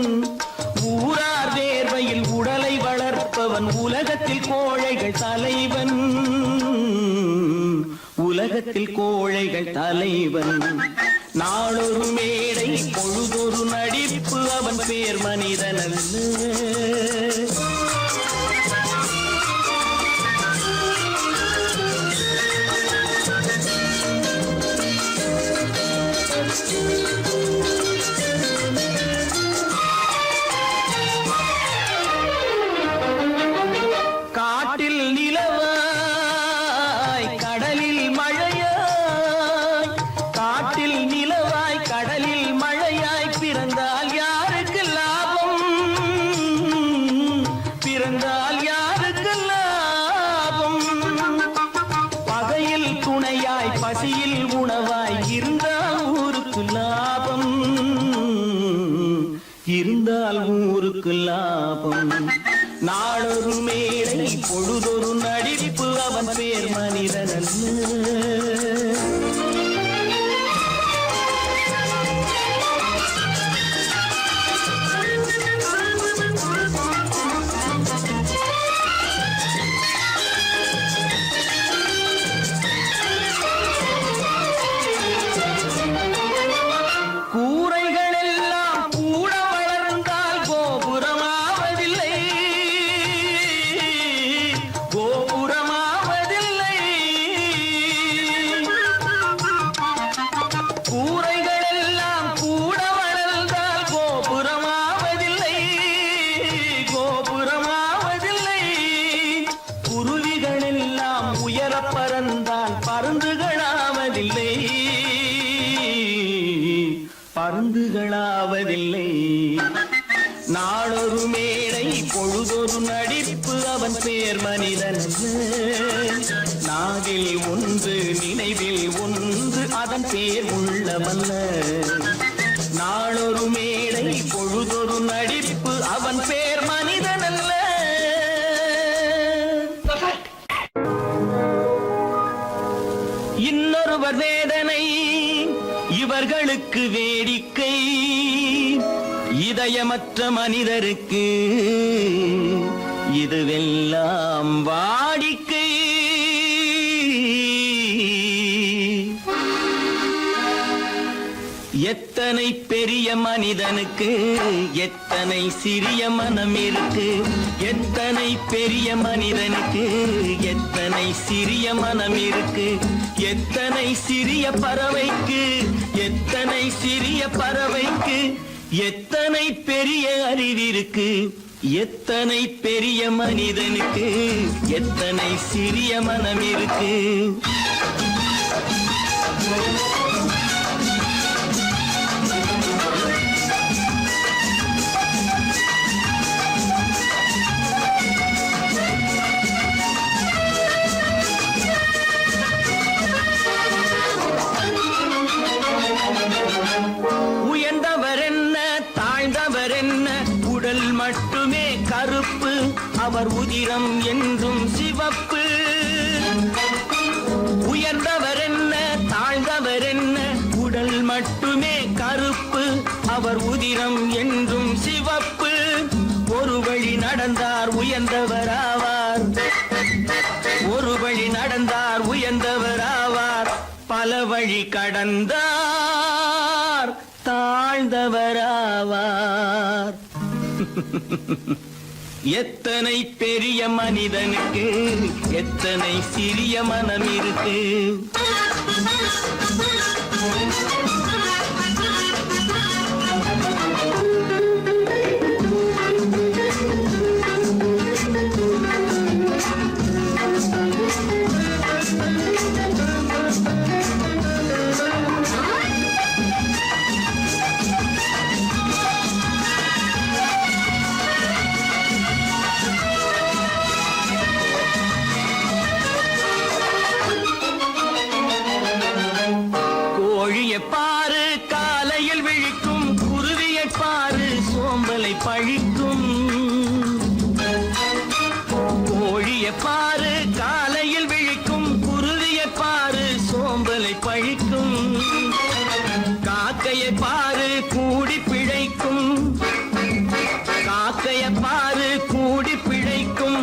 S2: ஊரார் வேர்வையில் உடலை வளர்ப்பவன் உலகத்தில் கோழைகள் தலைவன், உலகத்தில் கோழைகள் தலைவன். நாளொரு மேடை பொழுதொரு நடிப்பு அவன் பேர் மனிதனல்ல. காட்டில் நிலவாய் கடலில் மழையாய், காட்டில் நிலவாய் கடலில் மழையாய் பிறந்தால் யாருக்கு லாபம், பிறந்தால் யாருக்கு லாபம். பகையில் துணையாய் பசியில் உணவாய் இருந்தால் ஊருக்கு லாபம், இருந்தால் ஊருக்கு லாபம். நாளொரு மேடை பொழுதொரு நடிப்பு அவன் பேர் மனிதனல்ல. கூரைகள் எல்லாம் கூட வளர்ந்தால் கோபுரமாவதில்லை, கோபுரமாவதில்லை. கூரைகள் எல்லாம் கூட வளர்ந்தால் கோபுரமாவதில்லை, கோபுரமாவதில்லை. குருவிகள் எல்லாம் உயர பறந்தால் பருந்துகளாவதில்லை, பருந்துகளாவதில்லை. நாளொரு மேடை பொழுதொரு நடிப்பு அவன் பேர் மனிதனல்ல. நாவில் ஒன்று நினைவில் ஒன்று அதன் பேர் உள்ளமல்ல. நாளொரு மேடை பொழுதொரு நடிப்பு அவன் பேர் மனிதனல்ல. இன்னொருவர் வேதனை இவர்களுக்கு வேடிக்கை, இதயமற்ற மனிதருக்கு இதுவெல்லாம் வாடிக்கை. எத்தனை பெரிய மனிதனுக்கு எத்தனை சிறிய மனம் இருக்கு, எத்தனை பெரிய மனிதனுக்கு எத்தனை சிறிய மனம் இருக்கு. எத்தனை சிறிய பறவைக்கு எத்தனை சிறிய பறவைக்கு எத்தனை பெரிய அறிவிருக்கு. எத்தனை பெரிய மனிதனுக்கு எத்தனை சிறிய மனம் இருக்கு. உயர்ந்தவர் என்ன தாழ்ந்தவர் என்ன, உடல் மட்டுமே கருப்பு, அவர் உதிரம் என்றும் சிவப்பு. உயர்ந்தவர் என்ன தாழ்ந்தவர் என்ன, உடல் மட்டுமே கருப்பு, அவர் உதிரம் என்றும் சிவப்பு. ஒரு வழி நடந்தார் உயர்ந்தவராவார், ஒரு வழி நடந்தார் உயர்ந்தவராவார். பல வழி கடந்தார் தாழ்ந்தவராவார். எத்தனை பெரிய மனிதனுக்கு எத்தனை சிறிய மனம் இருக்கு. பழிக்கும். கோழியை பாரு காலையில் விழிக்கும், குருவியை பாரு சோம்பலை பழிக்கும். காக்கையை பாரு கூடி பிழைக்கும், காக்கையை பாரு கூடி பிழைக்கும்.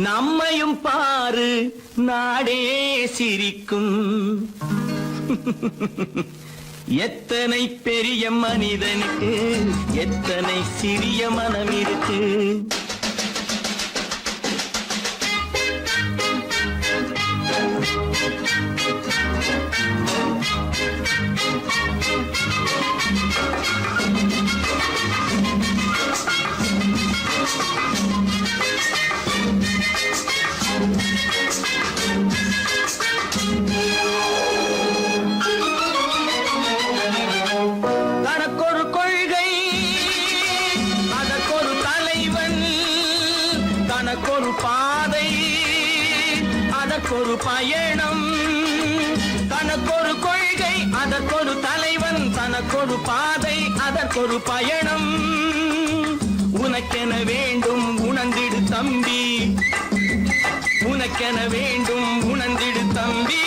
S2: நம்மையும் பாரு நாடே சிரிக்கும். எத்தனை பெரிய மனிதனுக்கு எத்தனை சிறிய மனம் இருக்கு. தனக்கொரு கொள்கை அதற்கொரு தலைவன், தனக்கொரு பாதை அதற்கொரு பயணம். தனக்கொரு கொள்கை அதற்கொரு தலைவன், தனக்கொரு பாதை அதற்கொரு பயணம். உனக்கென வேண்டும் உணர்ந்திடு தம்பி, உனக்கென வேண்டும் உணர்ந்திடு தம்பி.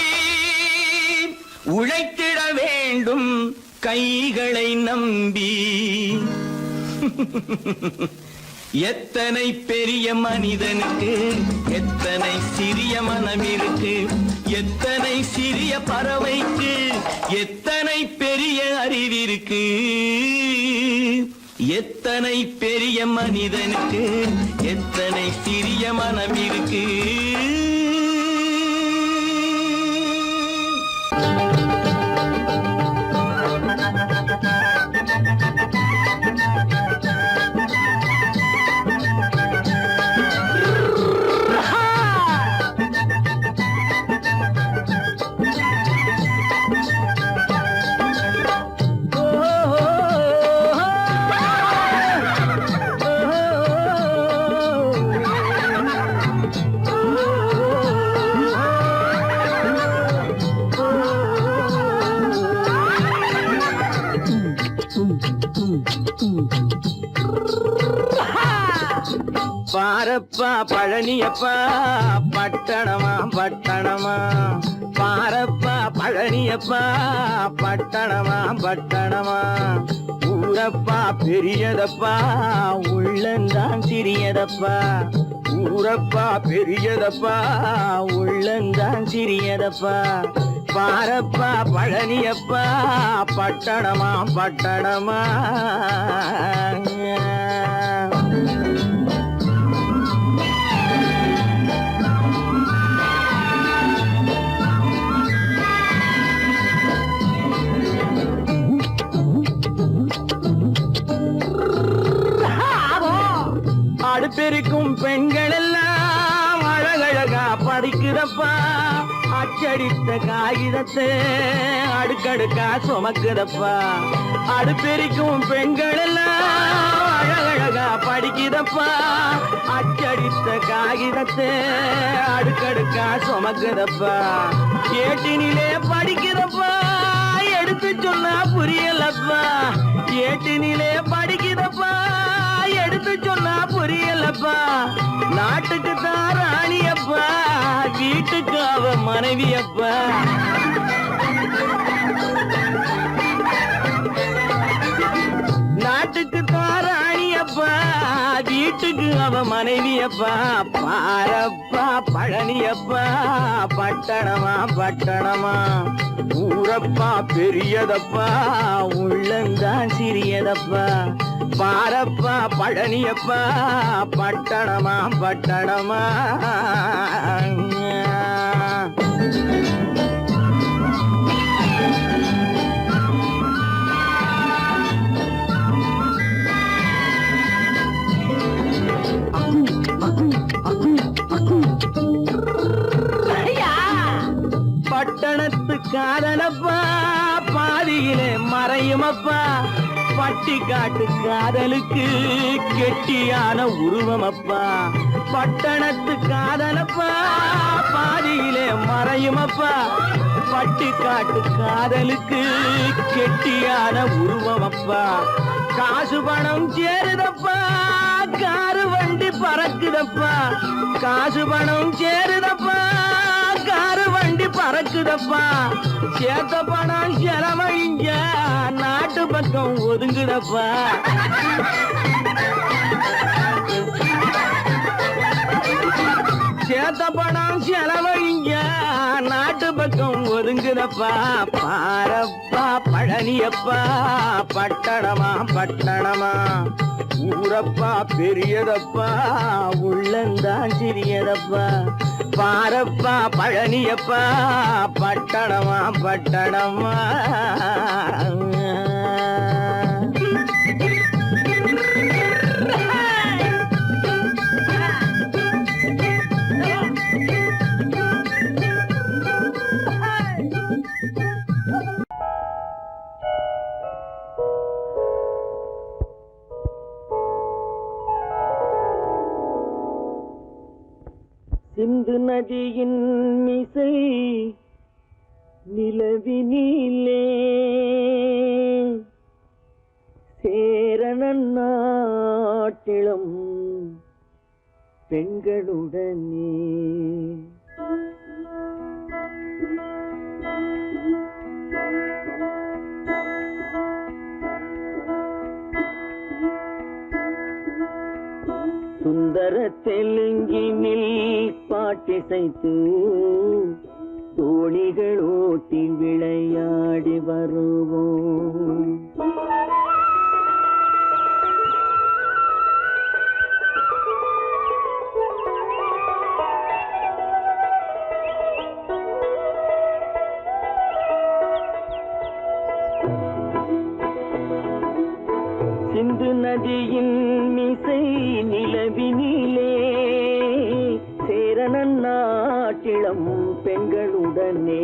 S2: உழைத்திட வேண்டும் கைகளை நம்பி. எத்தனை பெரிய மனிதனுக்கு எத்தனை சிறிய மனம் இருக்கு. எத்தனை சிறிய பறவைக்கு எத்தனை பெரிய அறிவிருக்கு. எத்தனை பெரிய மனிதனுக்கு எத்தனை சிறிய மனம் இருக்கு. பாரப்பா பழனியப்பா பட்டணமா பட்டணமா. பாரப்பா பழனியப்பா பட்டணமா பட்டணமா. ஊரப்பா பெரியதப்பா உள்ளந்தான் சிறியதப்பா. ஊரப்பா பெரியதப்பா உள்ளந்தான் சிறியதப்பா. பாரப்பா பழனியப்பா பட்டணமா பட்டணமா. அடுப்பெருக்கும் பெண்கள் எல்லாம் அழகழகா படிக்கிறப்பா. அச்சடித்த காகிதத்தை அடுக்கடுக்கா சுமக்குதப்பா. அடுப்பெருக்கும் பெண்கள் எல்லாம் அழகழகா படிக்கிறப்பா. அச்சடித்த காகிதத்தை அடுக்கடுக்கா சுமக்குதப்பா. ஏட்டினிலே படிக்கிறப்பா எடுத்து சொன்னா புரியலப்பா. ஏட்டினிலே படிக்கிறப்பா எடுத்து சொன்னா புரியலப்பா. நாட்டுக்கு தான் ராணியப்பா, வீட்டுக்கு அவ மனைவியப்பா. நாட்டுக்கு தான் ராணியப்பா, வீட்டுக்கு அவ மனைவியப்பா. பாரப்பா பழனியப்பா பட்டணமா பட்டணமா. ஊரப்பா பெரியதப்பா உள்ளந்தான் சிறியதப்பா. பாரப்பா பழனியப்பா பட்டணமா பட்டணமா. பட்டணத்து காதலப்பா பாதியிலே மறையுமப்பா. பட்டி காட்டு காதலுக்கு கெட்டியான உருவமப்பா. பட்டணத்து காதலப்பா பாதியிலே மறையுமப்பா. பட்டி காட்டு காதலுக்கு கெட்டியான உருவமப்பா. காசு பணம் சேருதப்பா காசு பணம் சேருதப்பா, காரு வண்டி பறக்குதப்பா, சேத்த பணம் செலவழிஞ்ச நாட்டு பக்கம் ஒதுங்குதப்பா. சேத்த பணம் செலவழிங்க நாட்டு பக்கம் ஒதுங்குதப்பா. பாரப்பா பழனியப்பா, பட்டணமா பட்டணமா, ஊரப்பா பெரியதப்பா, உள்ளந்தான் சிறியதப்பா. பாரப்பா பழனியப்பா, பட்டணமா பட்டணமா. சிந்து நதியின் மிசை நிலவினிலே சேரணன் நாட்டிளம் பெண்களுடனே சுந்தர தெலுங்கினில் பாட்டிசைத்து தோணிகள் ஓட்டி விளையாடி வருவோம். சிந்து நதியின் மிசை நிலவினிலே சேரணன் நாட்டிளம் பெண்களுடனே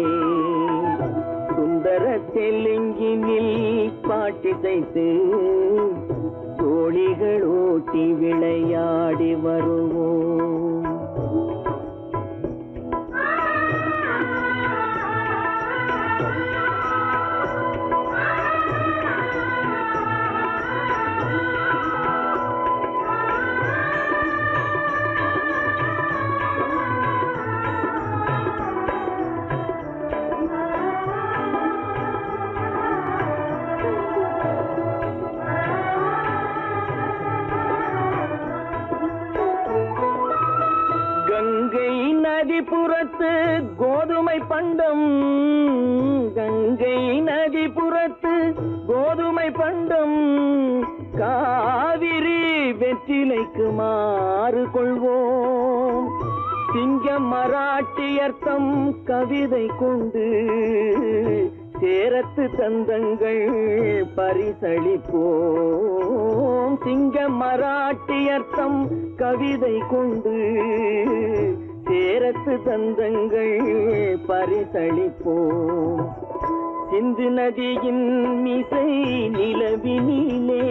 S2: சுந்தர தெலுங்கினில் பாட்டிசைத்து தோணிகள் ஓட்டி விளையாடி வருவோம். கங்கை நதிபுறத்து கோதுமை பண்டம், கங்கை நதிபுறத்து கோதுமை பண்டம், காவிரி வெற்றிலைக்கு மாறு கொள்வோம். சிங்க மராட்டியர்த்தம் கவிதை கொண்டு சேரத்து தந்தங்கள் பரிசளிப்போம். சிங்க மராட்டியர்த்தம் கவிதை கொண்டு சேரத்து தந்தங்கள் பரிசளிப்போம். சிந்து நதியின் மிசை நிலவினிலே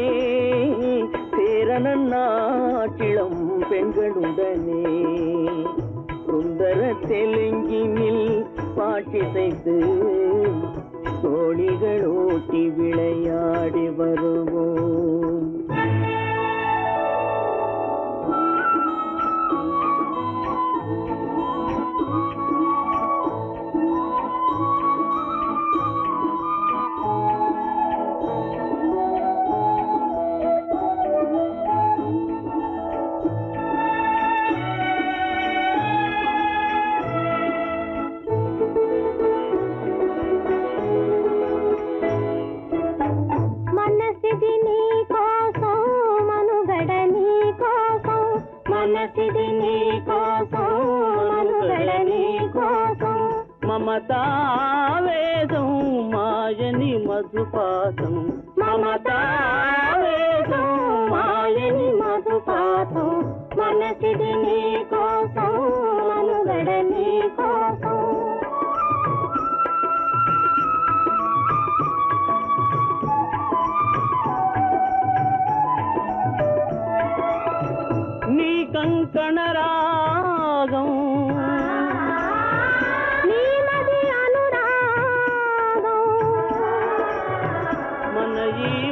S2: சேரணன் நாட்டிளம் பெண்களுடனே சுந்தர தெலுங்கினில் பாட்டிசைத்து தோணிகள் ஓட்டி விளையாடி வருவோம். మమతావేదం మాయని మధుపాతం, మమతావేదం మాయని మధుపాతం, మనసిది నీ కోసం మనుగడ నీ కోసం. నీ కంకణ రాగం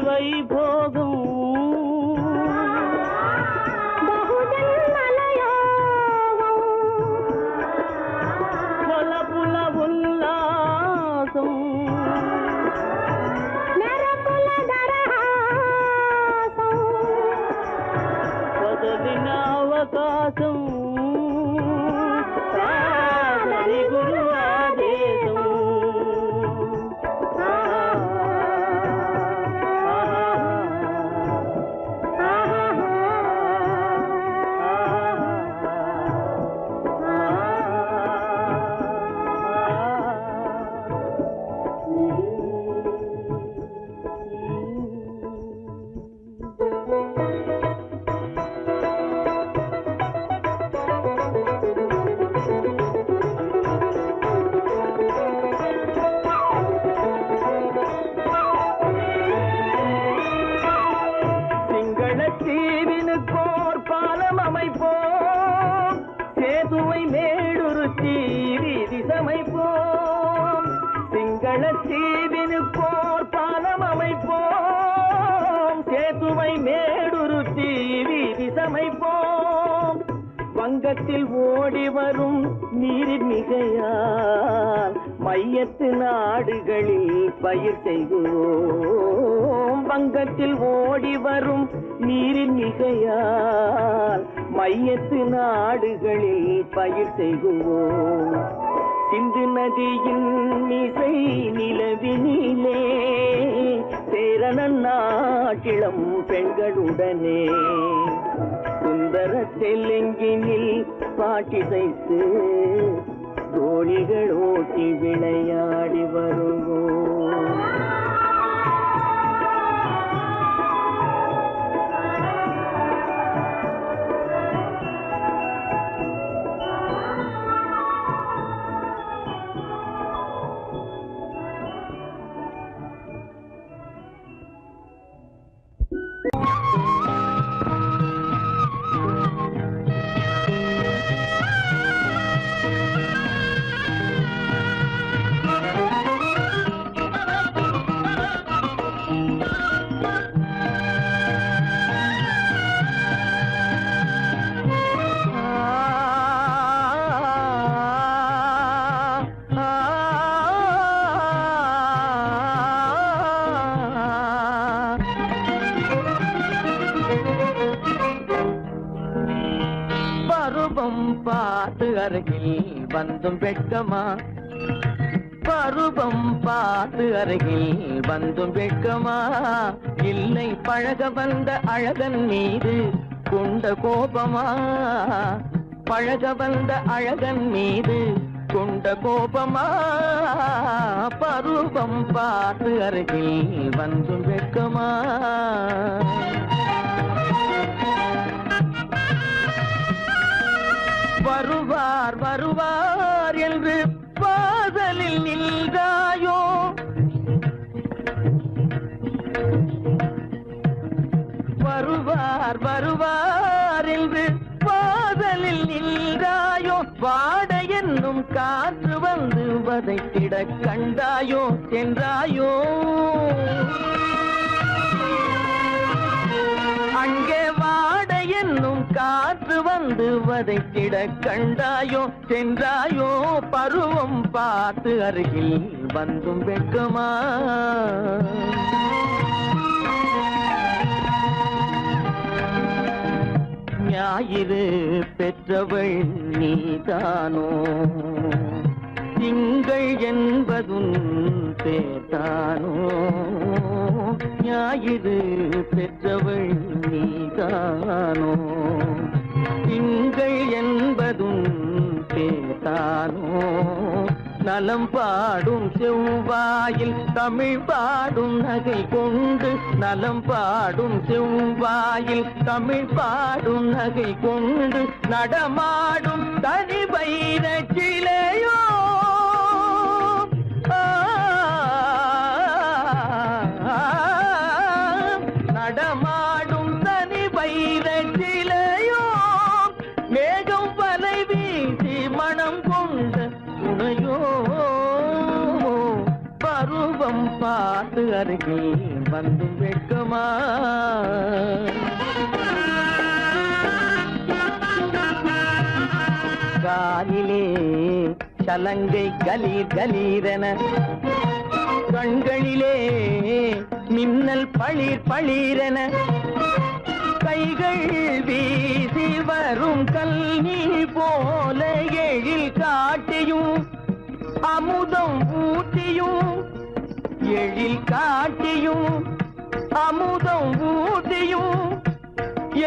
S2: వైభోగం బహుజన్మల యోగం
S6: ஞாபகாசம் சாதனை குரு ஆதேசம் தீவினுக்கோர் பாலம் அமைப்போம் சேதுவை மேடுருத்தி வீதி சமைப்போம் சிங்கள தீவினுக்கோர் பாலம் அமைப்போம் சேதுவை மேடுருத்தி வீதி சமைப்போம் வங்கத்தில் ஓடி வரும் நீரின் மிகையால் மையத்து நாடுகளில் பயிர் செய்கிறோம் வங்கத்தில் ஓடி வரும் நீரின் மிகையால் மையத்து நாடுகளில் பயிர் செய்கிறோம் சிந்து நதியின் மிசை நிலவினிலே சேரணன் நாட்டிளம் பெண்களுடனே சுந்தர தெலுங்கினில் பாட்டிசைத்து தோழிகள் ஓட்டி விளையாடி வருவோம் பார்த்து அருகில் வந்தும் வெட்கமா பருவம் பார்த்து அருகில் வந்தும் வெட்கமா இல்லை பழக வந்த அழகன் மீது கொண்ட கோபமா பழக வந்த அழகன் மீது கொண்ட கோபமா பருவம் பார்த்து அருகில் வந்தும் வெட்கமா வருவார் வருவார் என்று வாசலில் நின்றாயோ வருவார் வருவார் என்று வாசலில் நின்றாயோ வாட என்னும் காற்று வந்து வதைத்திட கண்டாயோ சென்றாயோ அங்கே வாட என்னும் காற்று வந்து வதைத்திட கண்டாயோ சென்றாயோ பருவம் பார்த்து அருகில் வந்தும் வெட்கமா ஞாயிறு பெற்றவள் நீதானோ திங்கள் என்பதும் பேத்தானோ ஞாயிறு பெற்றவள் நீதானோ திங்கள் என்பதும் பேத்தானோ நலம் பாடும் செவ்வாயில் தமிழ் பாடும் நகை கொண்டு நலம் பாடும் செவ்வாயில் தமிழ் பாடும் நகை கொண்டு நடமாடும் தனி வைர சிலையோ நடமாடும் தனி வைர சிலையோ மேகம் வலை வீசி மனம் கொண்ட துணையோ பருவம் பார்த்து அருகில் வந்து வெட்கமா காலிலே சலங்கை கலீர் கலீரென கண்களிலே மின்னல் பளிர் பளிரென
S2: கைகள் வீசி வரும் கல்வி போல எழில் காட்டியும் அமுதம் ஊட்டியும் எழில் காட்டியும் அமுதம் ஊட்டியும்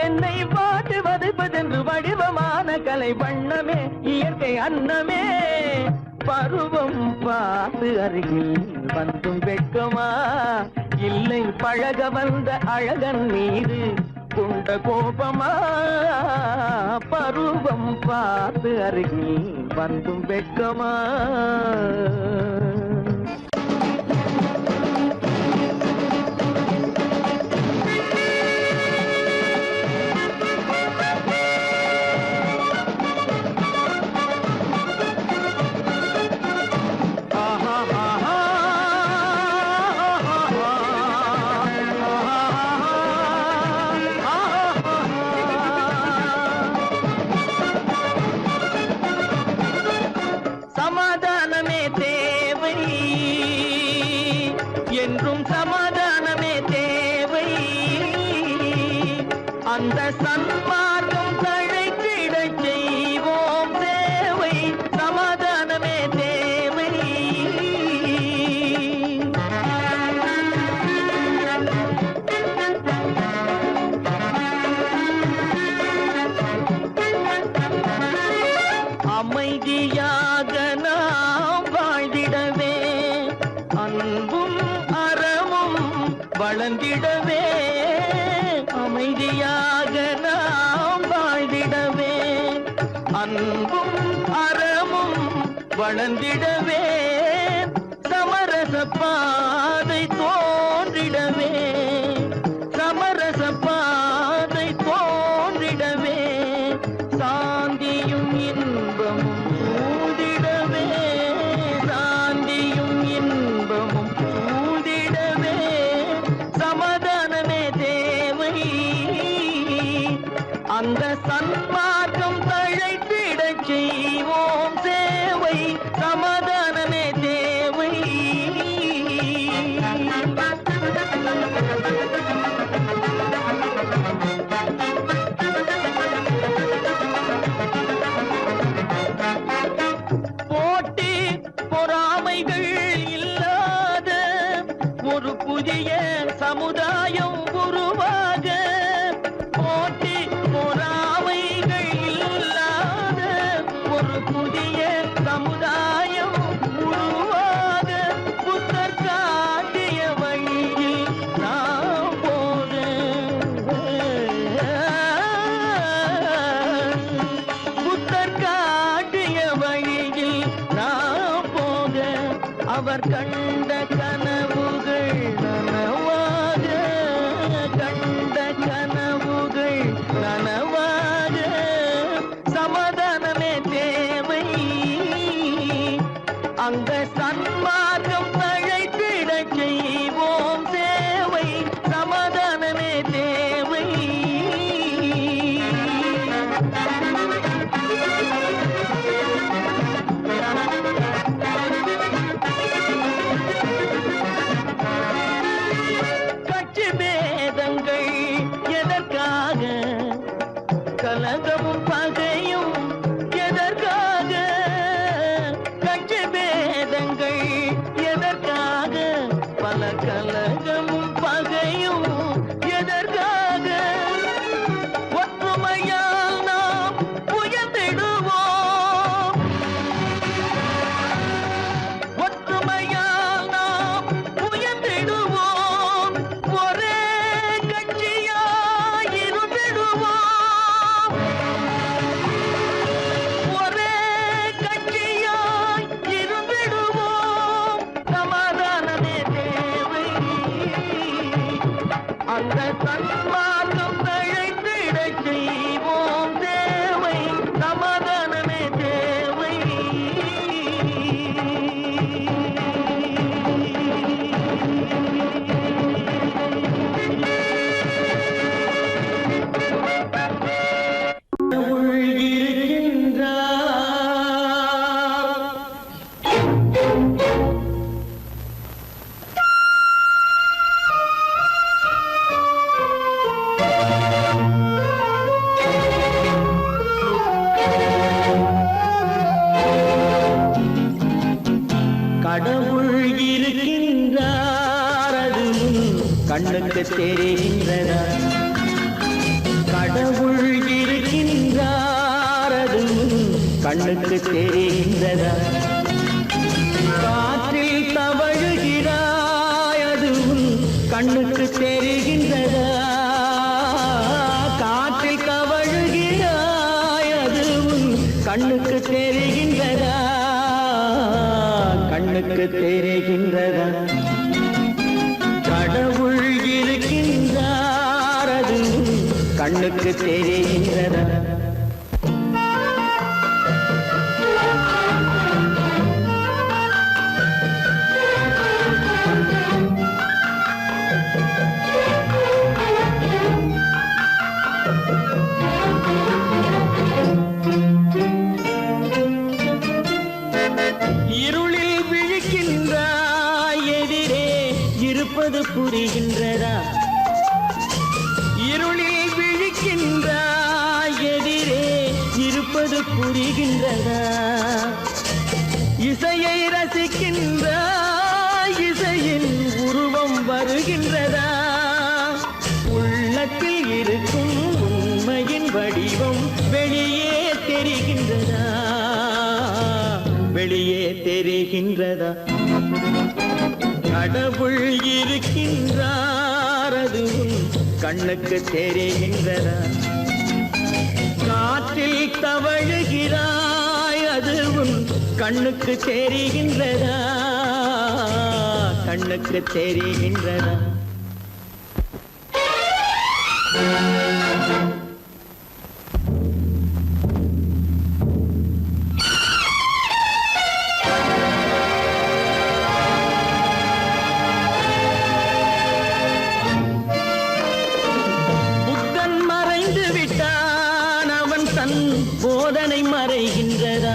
S2: என்னை பாட்டு வதைப்பதென்று வடிவமான கலை வண்ணமே இயற்கை அன்னமே பருவம் பார்த்து அருகில் வந்தும் வெட்கமா இல்லை பழக வந்த அழகன் மீது கொண்ட கோபமா பருவம் பார்த்து அருகில் வந்தும் வெட்கமா சமாதானமே தேவை என்றும் சமாதானமே தேவை அந்த சன்மார்க்கம் தழைத்திடச் செய்வோம் தேவை சமாதானமே தேவை அமைதியாக நாம் வாழ்ந்திடவே அன்பும் அறமும் வளர்ந்திடவே அமைதியாக நாம் வாழ்ந்திடவே அன்பும் அறமும் வளர்ந்திடவே சமரச பாதை தோன்றிடவே சமரச பாதை தோன்றிடவே சாந்தியும் இன்பமும் சூழ்ந்திடவே சாந்தியும் இன்பமும் சூழ்ந்திடவே சமாதானமே தேவை அந்த சன்மார்க்கம் தழைத்திடச் செய்வோம் சேவை சமாதானமே தேவை போட்டி பொறாமைகள் இல்லாத ஒரு புதிய சமுதாயம் உருவாக போட்டி பொறாமைகள் இல்லாத ஒரு புதிய சமுதாயம் உருவாக புத்தர் காட்டிய வழியில் நாம் போக புத்தர் காட்டிய வழியில் நாம் போக அவர் கண்ட கனவுகள் நனவாக கண்ட கனவுகள் நனவாக சமாதானமே தேவை அங்க சன்மார்க்கம் தழைத்திடச் செய்வோம் தேவை சமாதானமே தேவை கட்சி பேதங்கள் எதற்காக கலகமும் பகையும் எதற்காக கட்சி பேதங்கள் எதற்காக பல கலகமும் பகையும் எதற்காக ஒற்றுமையால் நாம் உயர்ந்திடுவோம் ஒற்றுமையால் நாம் உயர்ந்திடுவோம் ஒரே கட்சியாயிருந்திடுவோம் கண்ணுக்கு தெரிகின்றதா கடவுள் இருக்கின்றார் அதுவும் கண்ணுக்கு தெரிகின்றதா காற்றில் தவழுகிறாய் அதுவும் கண்ணுக்கு தெரிகின்றதா காற்றில் தவழுகிறாய் அதுவும் கண்ணுக்கு தெரிகின்றதா கண்ணுக்கு தெரிகின்றதா கடவுள் இருக்கின்றார் அதுவும் கண்ணுக்கு தெரிகின்றதா இருளில் விழிக்கின்றாய் எதிரே இருப்பது புரிகின்றதா இருளில் விழிக்கின்றாய் எதிரே இருப்பது புரிகின்றதா இசையை ரசிக்கின்றாய் இசையின் உருவம் வருகின்றதா உள்ளத்தில் இருக்கும் உண்மையின் வடிவம் வெளியே தெரிகின்றதா வெளியே தெரிகின்றதா கடவுள் இருக்கின்றார் அதுவும் கண்ணுக்கு தெரிகின்றதா காற்றில் தவழுகிறாய் அதுவும் கண்ணுக்கு தெரிகின்றதா கண்ணுக்கு தெரிகின்றதா போதனை மறைகின்றதா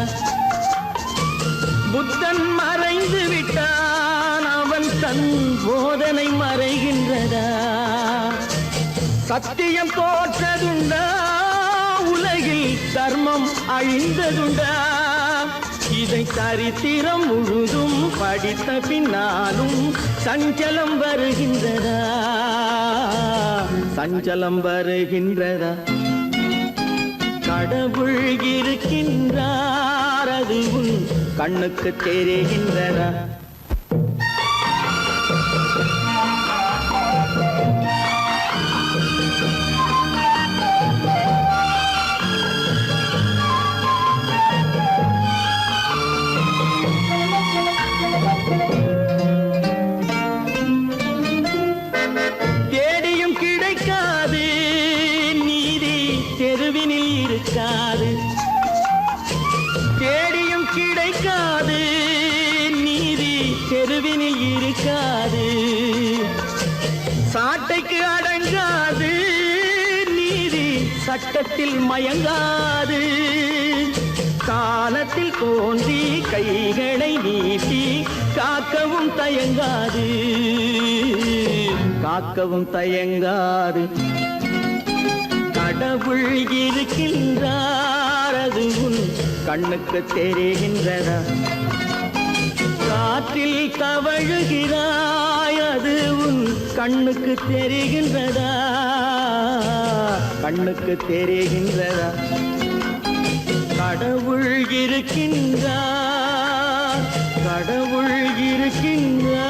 S2: புத்தன் மறைந்து விட்டான் அவன் தன் போதனை மறைகின்றதா சத்தியம் தோற்றதுண்டா உலகில் தர்மம் அழிந்ததுண்டா இதை சரித்திரம் முழுதும் படித்த பின்னாலும் சஞ்சலம் வருகின்றதா சஞ்சலம் வருகின்றதா கடவுள் இருக்கின்றார் அதுவும் கண்ணுக்கு தெரிகின்றதா தேடியும் கிடைக்காது நீதி தெருவினில் இருக்காது தேடியும் கிடைக்காது நீதி தெருவினில் இருக்காது சாட்டைக்கு அடங்காது நீதி சட்டத்தில் மயங்காது காலத்தில் தோன்றி கைகளை நீட்டி காக்கவும் தயங்காது காக்கவும் தயங்காது கடவுள் இருக்கின்றார் அதுவும் கண்ணுக்கு தெரிகின்றதா காற்றில் தவழுகிறாய் அதுவும் கண்ணுக்கு தெரிகின்றதா கண்ணுக்கு தெரிகின்றதா கடவுள் இருக்கின்றார் கடவுள் இருக்கின்றார்